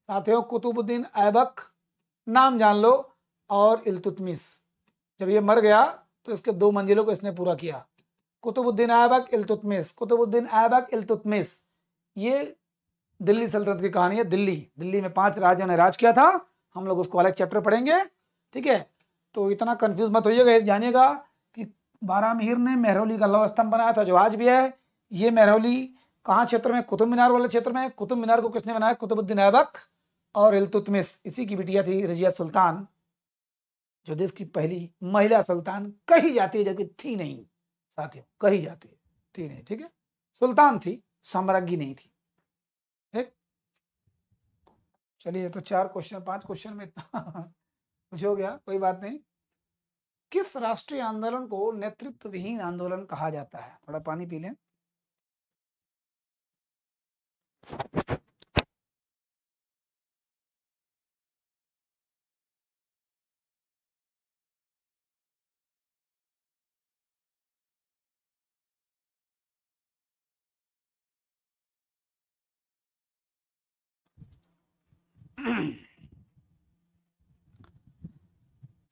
साथियों, कुतुबुद्दीन ऐबक नाम जान लो। और इल्तुतमिश, जब ये मर गया तो इसके 2 मंजिलों को इसने पूरा किया। कुतुबुद्दीन ऐबक इल्तुतमिश, कुतुबुद्दीन ऐबक इल्तुतमिश, ये दिल्ली सल्तनत की कहानी है। दिल्ली में 5 राजाओं ने राज किया था। हम लोग उसको अलग चैप्टर पढ़ेंगे। ठीक है, तो इतना कंफ्यूज मत होइएगा, जानिएगा कि वारामिहिर ने मेहरौली का लौह स्तंभ बनाया था जो आज भी है। ये मेहरौली कहाँ क्षेत्र में? कुतुब मीनार वाले क्षेत्र में। कुतुब मीनार को किसने बनाया? कुतुबुद्दीन ऐबक और इल्तुतमिश, इसी की बिटिया थी रजिया सुल्तान, जो देश की पहली महिला सुल्तान कही जाती है, जबकि थी नहीं साथियों, कही जाती है, थी नहीं। ठीक है, सुल्तान थी, साम्राज्ञी नहीं थी। ठीक, चलिए तो 4 क्वेश्चन 5 क्वेश्चन में इतना कुछ हो गया, कोई बात नहीं। किस राष्ट्रीय आंदोलन को नेतृत्व विहीन आंदोलन कहा जाता है? थोड़ा पानी पी लें।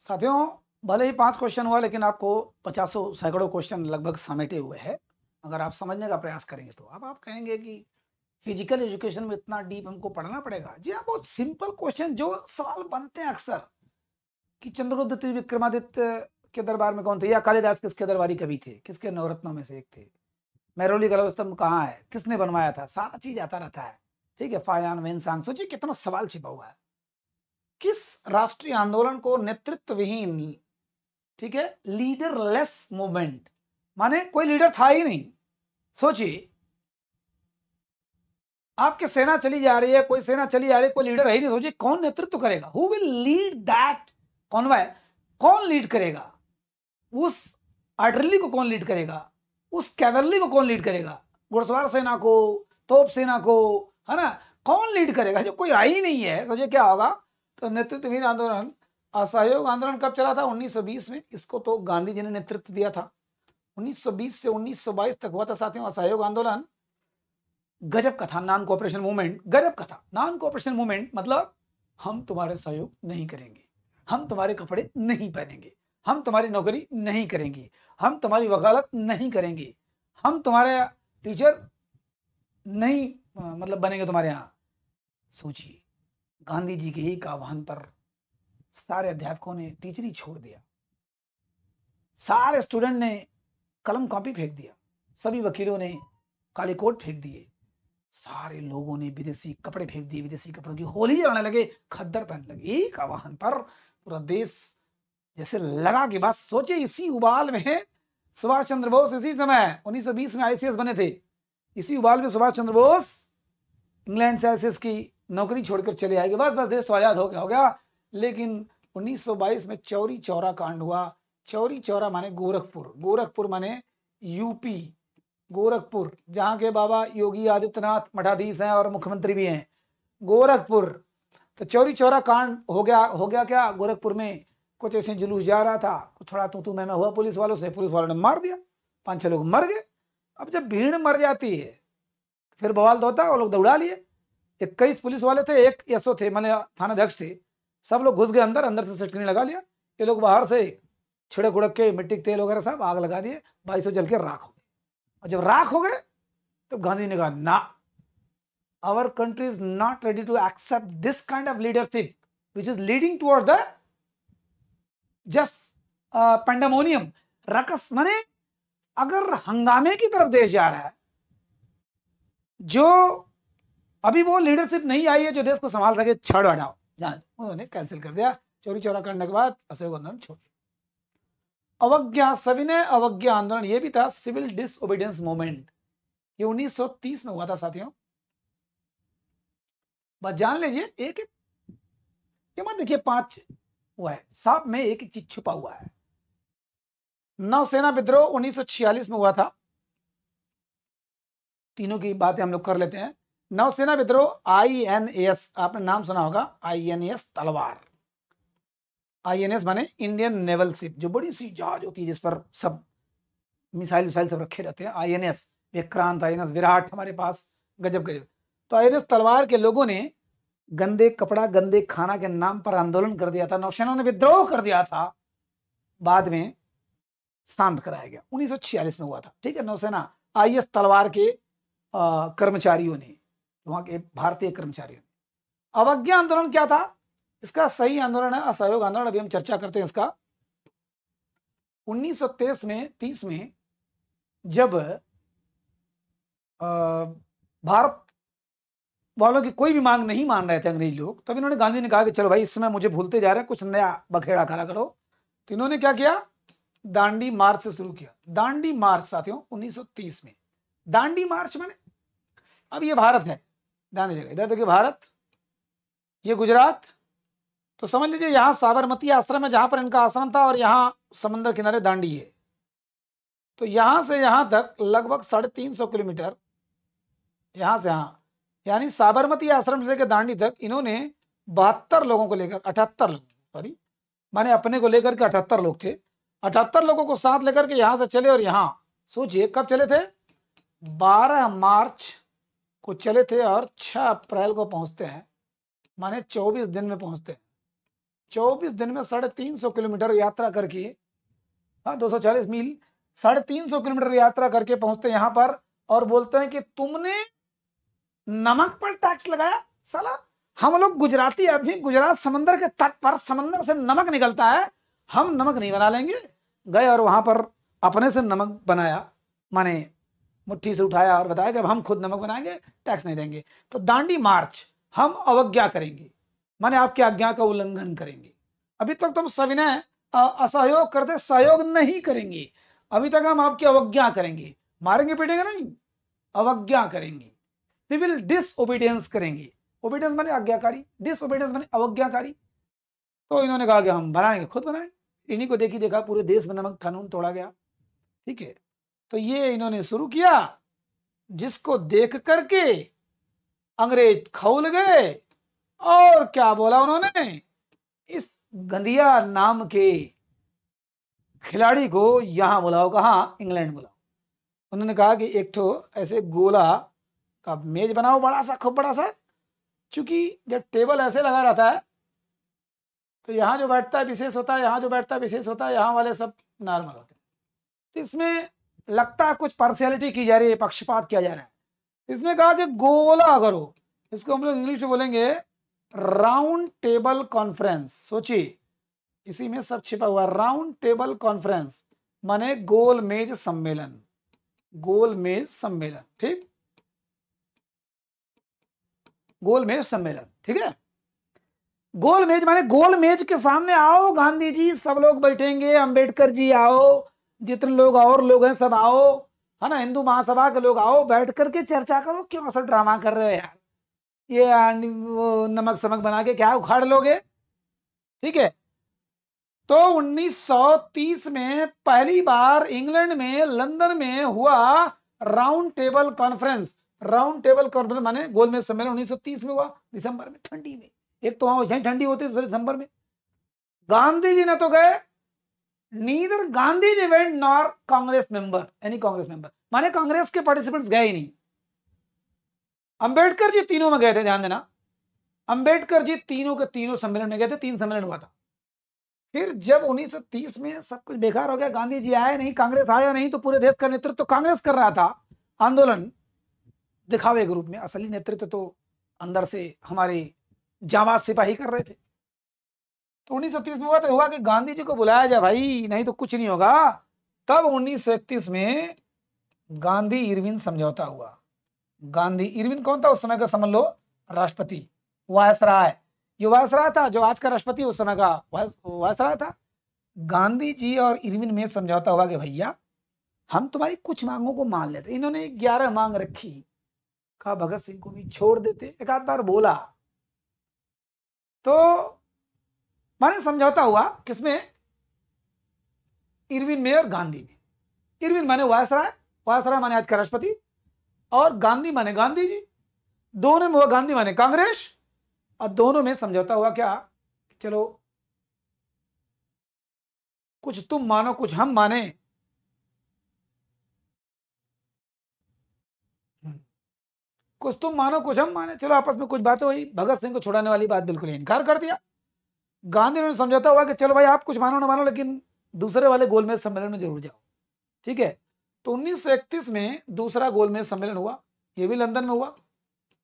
साथियों, भले ही 5 क्वेश्चन हुआ लेकिन आपको 50 सैकड़ों क्वेश्चन लगभग समेटे हुए हैं। अगर आप समझने का प्रयास करेंगे तो अब आप कहेंगे कि फिजिकल एजुकेशन में इतना डीप हमको पढ़ना पड़ेगा। जी हाँ, बहुत सिंपल क्वेश्चन जो सवाल बनते हैं अक्सर कि चंद्रगुप्त द्वितीय विक्रमादित्य के दरबार में कौन थे, या कालिदास किसके दरबारी कवि थे, किसके नवरत्नों में से एक थे, मेहरौली का लौह स्तंभ कहाँ है, किसने बनवाया था, सारा चीज आता रहता है। ठीक है, फायान वेनसांग, सोचिए कितना सवाल छिपा हुआ है। किस राष्ट्रीय आंदोलन को नेतृत्व विहीन, ठीक है, लीडरलेस मूवमेंट, माने कोई लीडर था ही नहीं। सोचिए आपकी सेना चली जा रही है, कोई सेना चली जा रही है, कोई लीडर है ही नहीं। सोचिए कौन नेतृत्व करेगा? Who will lead that convoy? कौन लीड करेगा? उस आर्टिलरी को कौन लीड करेगा? उस कैवलरी को कौन लीड करेगा? घुड़सवार सेना को, तोप सेना को, है ना? कौन लीड करेगा जब कोई आ ही नहीं है? सोचिए क्या होगा। तो नेतृत्वहीन आंदोलन, असहयोग आंदोलन कब चला था? 1920 में। इसको तो गांधी जी ने नेतृत्व दिया था। 1920 से 1922 तक हुआ था साथियों असहयोग आंदोलन। गजब का था, नॉन कोऑपरेशन मूवमेंट, गजब का था। नॉन कोऑपरेशन मूवमेंट मतलब हम तुम्हारे सहयोग नहीं करेंगे, हम तुम्हारे कपड़े नहीं पहनेंगे, हम तुम्हारी नौकरी नहीं करेंगे, हम तुम्हारी वकालत नहीं करेंगे, हम तुम्हारे टीचर नहीं मतलब बनेंगे तुम्हारे यहां। सोचिए गांधी जी के एक आह्वान पर सारे अध्यापकों ने टीचरी छोड़ दिया, सारे स्टूडेंट ने कलम कॉपी फेंक दिया, सभी वकीलों ने काले कोट फेंक दिए, सारे लोगों ने विदेशी कपड़े फेंक दिए, विदेशी कपड़ों की होली जलाने लगे, खद्दर पहनने लगे। एक आह्वान पर पूरा देश जैसे लगा कि बस। सोचिए इसी उबाल में सुभाष चंद्र बोस इसी समय 1920 में आईसीएस बने थे। इसी उबाल में सुभाष चंद्र बोस इंग्लैंड से आईसीएस की नौकरी छोड़कर चले आएंगे, बस बस देश तो आजाद हो गया। लेकिन 1922 में चौरी चौरा कांड हुआ। चौरी चौरा माने गोरखपुर, गोरखपुर माने यूपी, गोरखपुर जहां के बाबा योगी आदित्यनाथ मठाधीश हैं और मुख्यमंत्री भी हैं, गोरखपुर। तो चौरी चौरा कांड हो गया क्या गोरखपुर में? कुछ ऐसे जुलूस जा रहा था, थोड़ा तू मैं हुआ पुलिस वालों से, पुलिस वालों ने मार दिया। 5-6 लोग मर गए। अब जब भीड़ मर जाती है फिर बवाल तो होता है, वो लोग दौड़ा लिए। 21 पुलिस वाले थे, एक एसओ थे, माने थानाध्यक्ष थे, सब लोग घुस गए अंदर, अंदर से सटकनी लगा लिया। ये लोग बाहर से छिड़क उड़क के मिट्टी के तेल वगैरह सब आग लगा दिए, 2200 जल के राख हो गए। और जब राख हो गए तब गांधी ने कहा ना, our country is not ready to accept this kind of leadership which is leading towards the just pandemonium, ruckus. माने अगर हंगामे की तरफ देश जा रहा है, जो अभी वो लीडरशिप नहीं आई है जो देश को संभाल सके, छड़ हटाओ, जाने दो। उन्होंने कैंसिल कर दिया। चोरी चौरा करने के बाद असहयोग आंदोलन छोड़। अवज्ञा, सविनय अवज्ञा आंदोलन, ये भी था सिविल डिसओबीडियंस मूवमेंट। ये 1930 में हुआ था साथियों। बस जान लीजिए, एक एक ये मत देखिए 5 हुआ है, सब में एक एक चीज छुपा हुआ है। नौसेना विद्रोह 1946 में हुआ था। तीनों की बातें हम लोग कर लेते हैं। नौसेना विद्रोह, INS, आपने नाम सुना होगा, INS तलवार। INS माने इंडियन नेवल शिप, जो बड़ी सी जहाज होती है जिस पर सब मिसाइल विसाइल सब रखे रहते हैं। INS विक्रांत, INS विराट हमारे पास, गजब गजब। तो INS तलवार के लोगों ने गंदे कपड़ा गंदे खाना के नाम पर आंदोलन कर दिया था, नौसेना ने विद्रोह कर दिया था, बाद में शांत कराया गया। 1946 में हुआ था, ठीक है। नौसेना INS तलवार के कर्मचारियों ने, वहां के भारतीय कर्मचारियों ने। अवज्ञा आंदोलन क्या था? इसका सही आंदोलन है असहयोग आंदोलन। अभी हम चर्चा करते हैं इसका। 1930 में जब भारत वालों की कोई भी मांग नहीं मान रहे थे अंग्रेज लोग, तब इन्होंने, गांधी ने कहा कि चलो भाई इस समय मुझे भूलते जा रहे हैं, कुछ नया बखेड़ा खड़ा करो। तो इन्होंने क्या किया, दांडी मार्च से शुरू किया। दांडी मार्च साथियों 1930 में। दांडी मार्च माने, अब ये भारत है, ध्यान दीजिएगा, इधर देखिए भारत, ये गुजरात, तो समझ लीजिए यहां साबरमती आश्रम है जहां पर इनका आश्रम था, और यहां समंदर किनारे दांडी है। तो यहां से यहां तक लगभग 350 किलोमीटर, यहां से यहां, यानी साबरमती आश्रम से लेकर दांडी तक इन्होंने 72 लोगों को लेकर, 78 लोग, सॉरी माने अपने को लेकर के 78 लोग थे, 78 लोगों को साथ लेकर के यहां से चले। और यहां सोचिए कब चले थे, 12 मार्च को चले थे और 6 अप्रैल को पहुंचते हैं, माने 24 दिन में पहुंचते हैं। 24 दिन में 350 किलोमीटर यात्रा करके, हाँ 240 मील, 350 किलोमीटर यात्रा करके पहुंचते हैं यहां पर, और बोलते हैं कि तुमने नमक पर टैक्स लगाया। साला हम लोग गुजराती आदमी, गुजरात समंदर के तट पर समंदर से नमक निकलता है, हम नमक नहीं बना लेंगे। गए और वहां पर अपने से नमक बनाया, माने मुट्ठी से उठाया और बताया कि अब हम खुद नमक बनाएंगे, टैक्स नहीं देंगे। तो दांडी मार्च, हम अवज्ञा करेंगे, माने आपकी आज्ञा का उल्लंघन करेंगे। अभी तक तुम सविनय असहयोग करते, सहयोग नहीं करेंगे, अभी तक हम आपकी अवज्ञा करेंगे, मारेंगे पीटेंगे नहीं, अवज्ञा करेंगे, सिविल डिसओबीडियंस करेंगे। ओबीडियंस माने आज्ञाकारी, डिसओबीडियंस माने अवज्ञाकारी। तो इन्होंने कहा कि हम बनाएंगे, खुद बनाएंगे। इन्हीं को देखी देखा पूरे देश में नमक कानून तोड़ा गया, ठीक है। तो ये इन्होंने शुरू किया, जिसको देख करके अंग्रेज खौल गए। और क्या बोला उन्होंने, इस गंदिया नाम के खिलाड़ी को यहां बुलाओ, कहां, इंग्लैंड बुलाओ। उन्होंने कहा कि एक तो ऐसे गोला का मेज बनाओ, बड़ा सा, खूब बड़ा सा, चूंकि जब टेबल ऐसे लगा रहता है तो यहाँ जो बैठता है विशेष होता है, यहाँ जो बैठता है विशेष होता है, यहाँ वाले सब नॉर्मल होते हैं। तो इसमें लगता है कुछ पार्शियलिटी की जा रही है, पक्षपात किया जा रहा है। इसने कहा कि गोला करो, इसको हम लोग इंग्लिश में बोलेंगे राउंड टेबल कॉन्फ्रेंस। सोचिए इसी में सब छिपा हुआ, राउंड टेबल कॉन्फ्रेंस माने गोल मेज सम्मेलन, गोल मेज सम्मेलन, ठीक, गोल मेज सम्मेलन, ठीक है। गोल मेज माने गोल मेज के सामने आओ, गांधी जी सब लोग बैठेंगे, अंबेडकर जी आओ, जितने लोग और लोग हैं सब आओ, है ना, हिंदू महासभा के लोग आओ, बैठ करके चर्चा करो। क्यों ऐसा ड्रामा कर रहे हो यार, ये वो नमक समक बना के क्या उखाड़ लोगे, ठीक है। तो 1930 में पहली बार इंग्लैंड में, लंदन में हुआ round table conference. Round table conference माने गोलमेज सम्मेलन 1930 में हुआ, दिसंबर में, ठंडी में। एक तो वहां ठंडी होती है, दूसरे दिसंबर में। गांधी जी ने तो गए neither Gandhi event nor Congress member, any Congress member, माने कांग्रेस के पार्टिसिपेंट्स गए ही नहीं। अंबेडकर जी तीनों में गए थे, ध्यान देना, अंबेडकर जी तीनों के तीनों सम्मेलन में गए थे, 3 सम्मेलन हुआ था। फिर जब 1930 में सब कुछ बेकार हो गया, गांधी जी आए नहीं, कांग्रेस आया नहीं, तो पूरे देश का नेतृत्व तो कांग्रेस कर रहा था, आंदोलन दिखावे के रूप में, असली नेतृत्व तो अंदर से हमारे जाबाज सिपाही कर रहे थे। तो 1930 में हुआ कि गांधी जी को बुलाया जाए भाई, नहीं तो कुछ नहीं होगा। तब 1931 में गांधी इरविन समझौता हुआ। गांधी इरविन कौन था उस समय का, समझ लो, राष्ट्रपति, वायसराय। ये वायसराय था जो आज का राष्ट्रपति, उस समय का वायसराय था। गांधी जी और इरविन में समझौता हुआ कि भैया हम तुम्हारी कुछ मांगों को मान लेते। इन्होंने 11 मांग रखी, कहा भगत सिंह को भी छोड़ देते, एक आध बार बोला। तो माने समझौता हुआ किसमें, इरविन में और गांधी में। इरविन माने वायसराय, वायसराय माने आज का राष्ट्रपति, और गांधी माने गांधी जी। दोनों में हुआ, गांधी माने कांग्रेस, और दोनों में समझौता हुआ क्या, चलो कुछ तुम मानो कुछ हम माने। कुछ तुम मानो कुछ हम माने, चलो आपस में कुछ बातें हुई। भगत सिंह को छुड़ाने वाली बात बिल्कुल इनकार कर दिया। गांधी ने समझौता हुआ कि चलो भाई आप कुछ मानो ना मानो, लेकिन दूसरे वाले गोलमेज सम्मेलन में जरूर जाओ, ठीक है। तो 1931 में दूसरा गोलमेज सम्मेलन हुआ, ये भी लंदन में हुआ।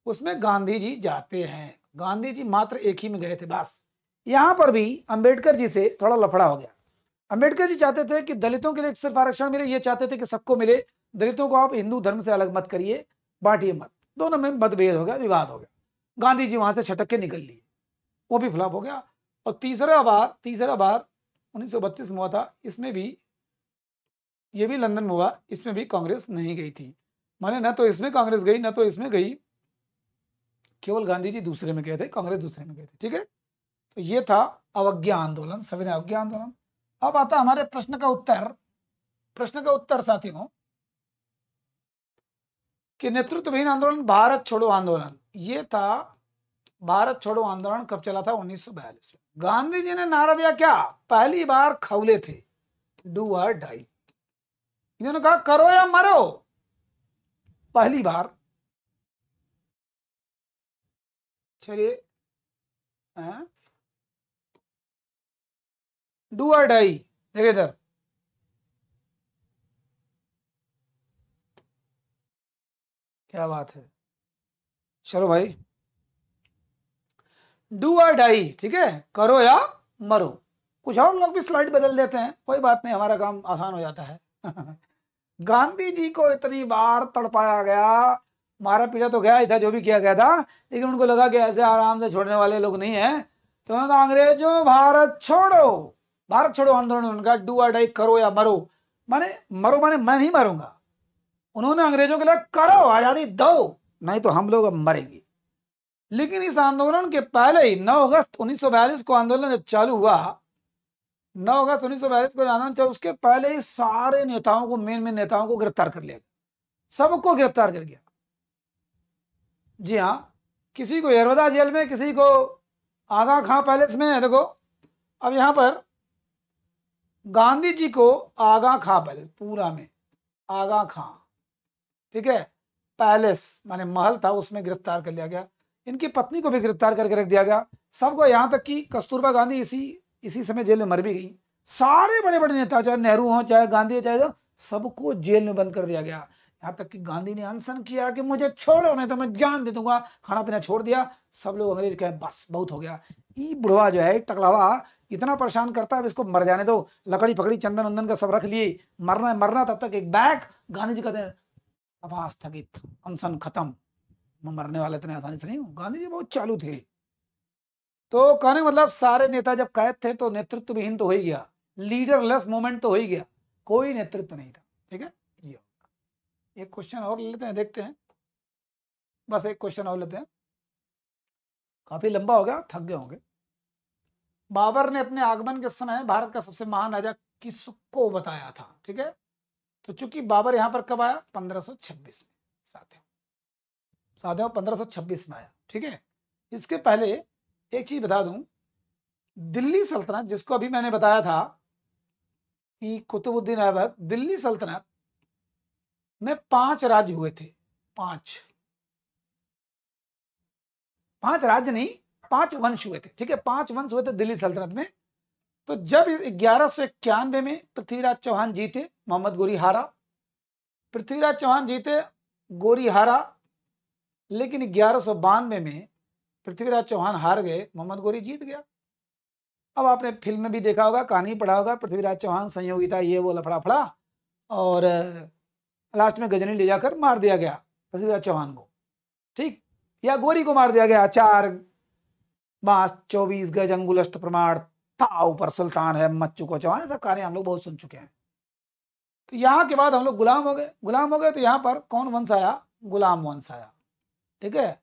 उसमें गांधी जी जाते हैं, गांधी जी मात्र एक ही में गए थे बस। यहां पर भी अंबेडकर जी से थोड़ा लफड़ा हो गया। अंबेडकर जी चाहते थे कि दलितों के लिए सिर्फ आरक्षण मिले, ये चाहते थे कि सबको मिले, दलितों को आप हिंदू धर्म से अलग मत करिए, बांटिए मत। दोनों में मतभेद हो गया, विवाद हो गया। गांधी जी वहां से छटक के निकल लिए, वो भी फ्लॉप हो गया। और तीसरा बार 1932 में हुआ था, इसमें भी, ये भी लंदन में हुआ, इसमें भी कांग्रेस नहीं गई थी। माने ना तो इसमें कांग्रेस गई ना तो इसमें गई, केवल गांधी जी दूसरे में गए थे, कांग्रेस दूसरे में गए थे, ठीक है। तो ये था अवज्ञा आंदोलन, सविनय अवज्ञा आंदोलन। अब आता हमारे प्रश्न का उत्तर। प्रश्न का उत्तर साथियों, कि नेतृत्वहीन आंदोलन भारत छोड़ो आंदोलन, ये था। भारत छोड़ो आंदोलन कब चला था, 1942 में। गांधी जी ने नारा दिया क्या, पहली बार खौले थे, डू और डाई। इन्होंने कहा करो या मरो, पहली बार। चलिए, डू और डाई, देखिए इधर, क्या बात है। चलो भाई, डू और डाई, ठीक है, करो या मरो। कुछ और लोग भी स्लाइड बदल देते हैं, कोई बात नहीं, हमारा काम आसान हो जाता है। गांधी जी को इतनी बार तड़पाया गया, मारा पीटा तो गया ही था, जो भी किया गया था, लेकिन उनको लगा कि ऐसे आराम से छोड़ने वाले लोग नहीं है। तो उन्होंने कहा अंग्रेजों भारत छोड़ो, भारत छोड़ो आंदोलन। उनका डू और डाई, करो या मरो, माने मरो माने मैं नहीं मरूंगा। उन्होंने अंग्रेजों के लिए करो, आजादी दो, नहीं तो हम लोग अब मरेंगे। लेकिन इस आंदोलन के पहले ही 9 अगस्त 1942 को आंदोलन जब चालू हुआ, 9 अगस्त 1942 को आंदोलन चालू, उसके पहले ही सारे नेताओं को, मेन नेताओं को गिरफ्तार कर लिया, सबको गिरफ्तार कर गया। जी हाँ, किसी को यरवदा जेल में, किसी को आगा खां पैलेस में। देखो अब यहां पर गांधी जी को आगा खां पैलेस, पूरा में आगा खां, ठीक है, पैलेस माने महल था, उसमें गिरफ्तार कर लिया गया। इनकी पत्नी को भी गिरफ्तार करके रख दिया गया, सबको, यहां तक कि कस्तूरबा गांधी इसी समय जेल में मर भी गई। सारे बड़े बड़े नेता, चाहे नेहरू हो चाहे गांधी हो चाहे, सबको जेल में बंद कर दिया गया। यहाँ तक कि गांधी ने अनशन किया कि मुझे छोड़ो नहीं तो मैं जान दे दूंगा, खाना पीना छोड़ दिया। सब लोग अंग्रेज कहे बस बहुत हो गया, ये बुढ़वा जो है टकलावा इतना परेशान करता है, इसको मर जाने दो। लकड़ी पकड़ी, चंदन वंदन का सब रख लिए, मरना है मरना, तब तक एक बैग। गांधी जी कहते हैं सभा स्थगित, अनशन खत्म, मैं मरने वाले इतने आसानी से नहीं हूं। गांधी जी बहुत चालू थे। तो कहने मतलब सारे नेता जब कैद थे तो नेतृत्व विहीन तो हो ही गया, लीडरलेस मूवमेंट तो हो ही गया, कोई नेतृत्व नहीं था, ठीक है। ये एक क्वेश्चन और लेते हैं, देखते हैं, बस एक क्वेश्चन और लेते हैं, काफी लंबा हो गया, थक गए होंगे। बाबर ने अपने आगमन के समय भारत का सबसे महान राजा किसको बताया था, ठीक है। तो चूंकि बाबर यहां पर कब आया, 1526 में, साथियों 1526 में आया, ठीक है। इसके पहले एक चीज बता दूं, दिल्ली सल्तनत जिसको अभी मैंने बताया था, कि कुतुबुद्दीन ऐबक दिल्ली सल्तनत में 5 राज्य हुए थे। 5 राज्य नहीं, 5 वंश हुए थे। ठीक है, 5 वंश हुए थे दिल्ली सल्तनत में। तो जब 1191 में पृथ्वीराज चौहान जीते, मोहम्मद गोरी हारा। पृथ्वीराज चौहान जीते, गोरी हारा, लेकिन 1192 में पृथ्वीराज चौहान हार गए, मोहम्मद गोरी जीत गया। अब आपने फिल्म में भी देखा होगा, कहानी पढ़ा होगा, पृथ्वीराज चौहान संयोगिता ये वो लफड़ा फड़ा, और लास्ट में गजनी ले जाकर मार दिया गया पृथ्वीराज चौहान को। ठीक, या गोरी को मार दिया गया। 4 बांस 24 गज अंगुल प्रमाण था, ऊपर सुल्तान है मच्चू को चौहान, सब कहानी हम लोग बहुत सुन चुके हैं। तो यहाँ के बाद हम लोग गुलाम हो गए। तो यहाँ पर कौन वंश आया? गुलाम वंश आया। ठीक है,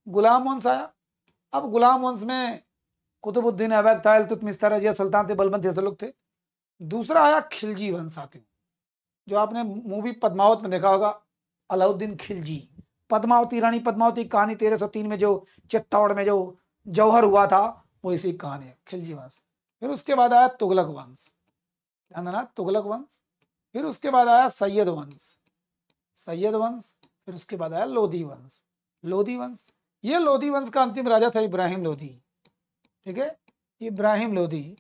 गुलाम वंश आया। अब गुलाम वंश में कुतुबुद्दीन ऐबक था, इल्तुतमिश, रजिया सुल्तान थे, बलबंत ये सब लोग थे। दूसरा आया खिलजी वंश। साथियों, जो आपने मूवी पद्मावत में देखा होगा, अलाउद्दीन खिलजी, पद्मावती, रानी पद्मावती कहानी 1303 में जो चित्तौड़ में जो जौहर हुआ था, वो इसी कहानी है, खिलजी वंश। फिर उसके बाद आया तुगलक वंश, ध्यान देना, तुगलक वंश। फिर उसके बाद आया सैयद वंश। फिर उसके बाद आया लोधी वंश। ये लोधी वंश का अंतिम राजा था इब्राहिम लोधी। ठीक है, इब्राहिम लोधी।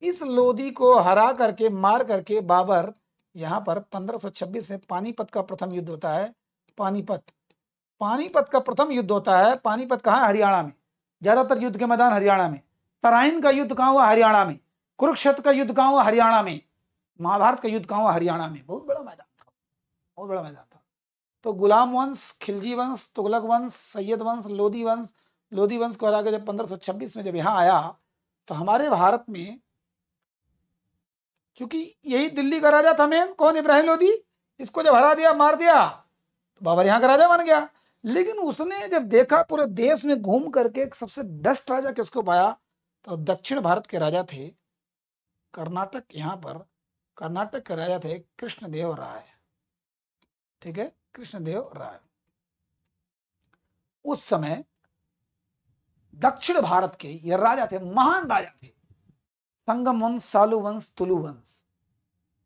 इस लोधी को हरा करके, मार करके बाबर यहाँ पर 1526 में पानीपत का प्रथम युद्ध होता है। पानीपत का प्रथम युद्ध होता है। पानीपत कहाँ है? हरियाणा में। ज्यादातर युद्ध के मैदान हरियाणा में। तराइन का युद्ध कहाँ हुआ? हरियाणा में। कुरुक्षेत्र का युद्ध कहाँ हुआ? हरियाणा में। महाभारत का युद्ध कहाँ हुआ? हरियाणा में। बहुत बड़ा मैदान था। तो गुलाम वंश, खिलजी वंश, तुगलक वंश, सैयद वंश, लोधी वंश को हरा के जब 1526 में जब यहाँ आया, तो हमारे भारत में, चूंकि यही दिल्ली का राजा था मेन, कौन? इब्राहिम लोधी। इसको जब हरा दिया, मार दिया, तो बाबर यहाँ का राजा बन गया। लेकिन उसने जब देखा पूरे देश में घूम करके सबसे बेस्ट राजा किसको पाया, तो दक्षिण भारत के राजा थे कर्नाटक। यहाँ पर कर्नाटक के राजा थे कृष्णदेव राय। ठीक है, कृष्णदेव राय। उस समय दक्षिण भारत के ये राजा थे, महान राजा थे। संगम वंश, सालू वंश, तुलु वंश।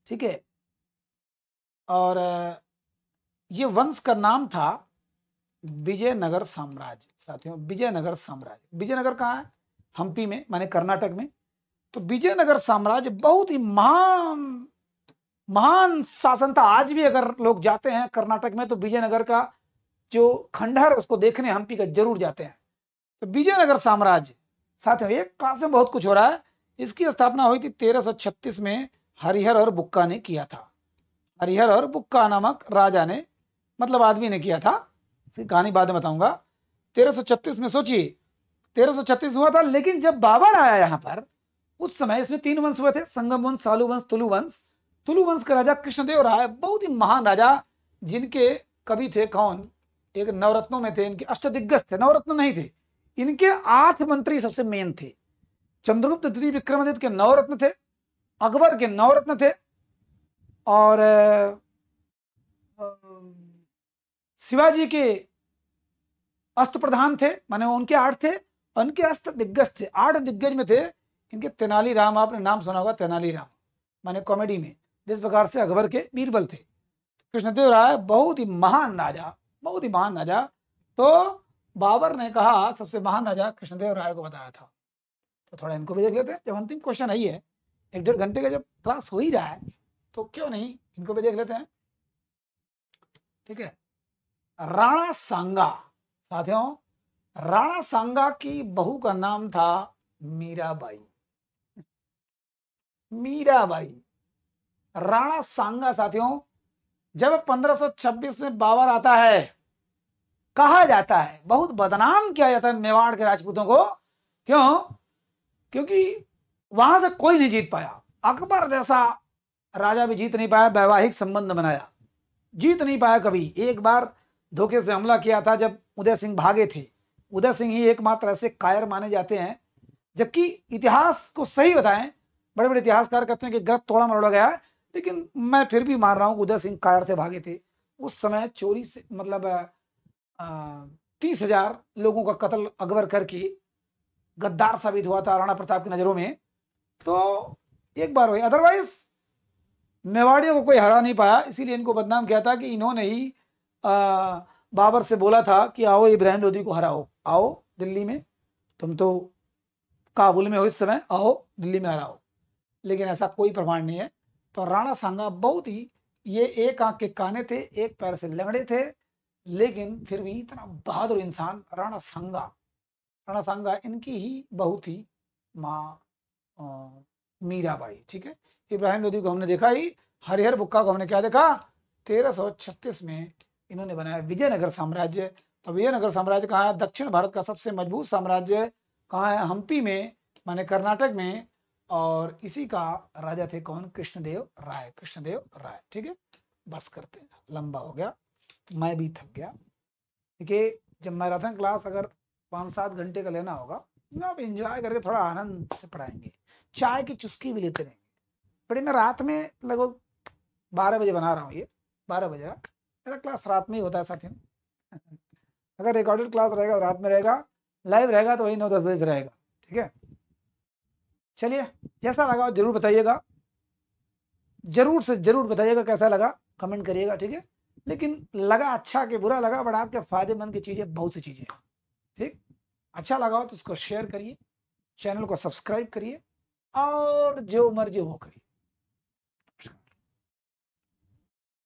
ठीक है, और ये वंश का नाम था विजयनगर साम्राज्य। साथियों, विजयनगर साम्राज्य। विजयनगर कहाँ है? हम्पी में, माने कर्नाटक में। तो विजयनगर साम्राज्य बहुत ही महान शासन था। आज भी अगर लोग जाते हैं कर्नाटक में, तो विजयनगर का जो खंडहर उसको देखने हम्पी का जरूर जाते हैं। तो विजयनगर साम्राज्य, साथियों, एक क्लास में बहुत कुछ हो रहा है। इसकी स्थापना हुई थी 1336 में हरिहर और बुक्का ने किया था। हरिहर और बुक्का नामक राजा ने, मतलब आदमी ने किया था। इसकी कहानी बाद में बताऊंगा। 1336 में, सोचिए 1336 हुआ था। लेकिन जब बाबर आया यहाँ पर, उस समय इसमें 3 वंश हुए थे, संगम वंश, सालू वंश, तुलु वंश। तुलु वंश का राजा कृष्णदेव राय, बहुत ही महान राजा, जिनके कवि थे कौन? एक नवरत्नों में थे, इनके अष्टदिग्गज थे, नवरत्न नहीं थे। इनके 8 मंत्री सबसे मेन थे। चंद्रगुप्त द्वितीय विक्रमादित्य के 9 रत्न थे, अकबर के 9 रत्न थे, और शिवाजी के अष्ट प्रधान थे, माने उनके 8 थे। उनके अष्ट दिग्गज थे, 8 दिग्गज में थे इनके तेनालीराम। आपने नाम सुना होगा, तेनालीराम, माने कॉमेडी में जिस प्रकार से अकबर के बीरबल थे। कृष्णदेव राय बहुत ही महान राजा। तो बाबर ने कहा सबसे महान राजा कृष्णदेव राय को बताया था। तो थोड़ा इनको भी देख लेते हैं। जब अंतिम क्वेश्चन आई है, 1-1.5 घंटे का जब क्लास हो ही रहा है, तो क्यों नहीं इनको भी देख लेते हैं। ठीक है, राणा सांगा। साथियों, राणा सांगा की बहू का नाम था मीराबाई। राणा सांगा। साथियों, जब 1526 में बाबर आता है, कहा जाता है, बहुत बदनाम किया जाता है मेवाड़ के राजपूतों को। क्यों? क्योंकि वहां से कोई नहीं जीत पाया। अकबर जैसा राजा भी जीत नहीं पाया, वैवाहिक संबंध बनाया, जीत नहीं पाया कभी। एक बार धोखे से हमला किया था जब उदय सिंह भागे थे। उदय सिंह ही एकमात्र ऐसे कायर माने जाते हैं, जबकि इतिहास को सही बताएं, बड़े बड़े इतिहासकार कहते हैं कि ग्रह तोड़ा मरोड़ा गया है, लेकिन मैं फिर भी मान रहा हूं उदय सिंह कायर थे, भागे थे। उस समय चोरी से, मतलब 30,000 लोगों का कत्ल अकबर करके गद्दार साबित हुआ था राणा प्रताप की नजरों में। तो एक बार हुई, अदरवाइज मेवाड़ियों को कोई हरा नहीं पाया, इसीलिए इनको बदनाम किया था कि इन्होंने ही बाबर से बोला था कि आओ इब्राहिम लोदी को हराओ, आओ दिल्ली में, तुम तो काबुल में हो इस समय, आओ दिल्ली में हराओ। लेकिन ऐसा कोई प्रमाण नहीं है। तो राणा सांगा बहुत ही, ये एक आंख के काने थे, एक पैर से लंगड़े थे, लेकिन फिर भी इतना बहादुर इंसान राणा सांगा। राणा सांगा इनकी ही बहू थी माँ मीराबाई। ठीक है, इब्राहिम लोदी को हमने देखा ही, हरिहर बुक्का को हमने क्या देखा, 1336 में इन्होंने बनाया विजयनगर साम्राज्य। और विजयनगर साम्राज्य कहाँ है, दक्षिण भारत का सबसे मजबूत साम्राज्य कहाँ है, हम्पी में, माने कर्नाटक में। और इसी का राजा थे कौन, कृष्णदेव राय, कृष्णदेव राय। ठीक है, बस करते हैं, लंबा हो गया, मैं भी थक गया। देखिए, जब मैराथन क्लास अगर 5-7 घंटे का लेना होगा, आप एंजॉय करके थोड़ा आनंद से पढ़ाएंगे, चाय की चुस्की भी लेते रहेंगे। बड़े मैं रात में लगभग 12 बजे बना रहा हूँ, ये 12 बजे मेरा क्लास रात में ही होता है साथियों। अगर रिकॉर्डेड क्लास रहेगा रात में रहेगा, लाइव रहेगा तो वही 9-10 बजे से रहेगा। ठीक है, चलिए, जैसा लगा जरूर बताइएगा, जरूर से जरूर बताइएगा कैसा लगा, कमेंट करिएगा। ठीक है, लेकिन लगा अच्छा कि बुरा लगा, बट आपके फायदेमंद की चीज़ें बहुत सी चीज़ें हैं। ठीक, अच्छा लगा हो तो उसको शेयर करिए, चैनल को सब्सक्राइब करिए, और जो मर्जी वो करिए।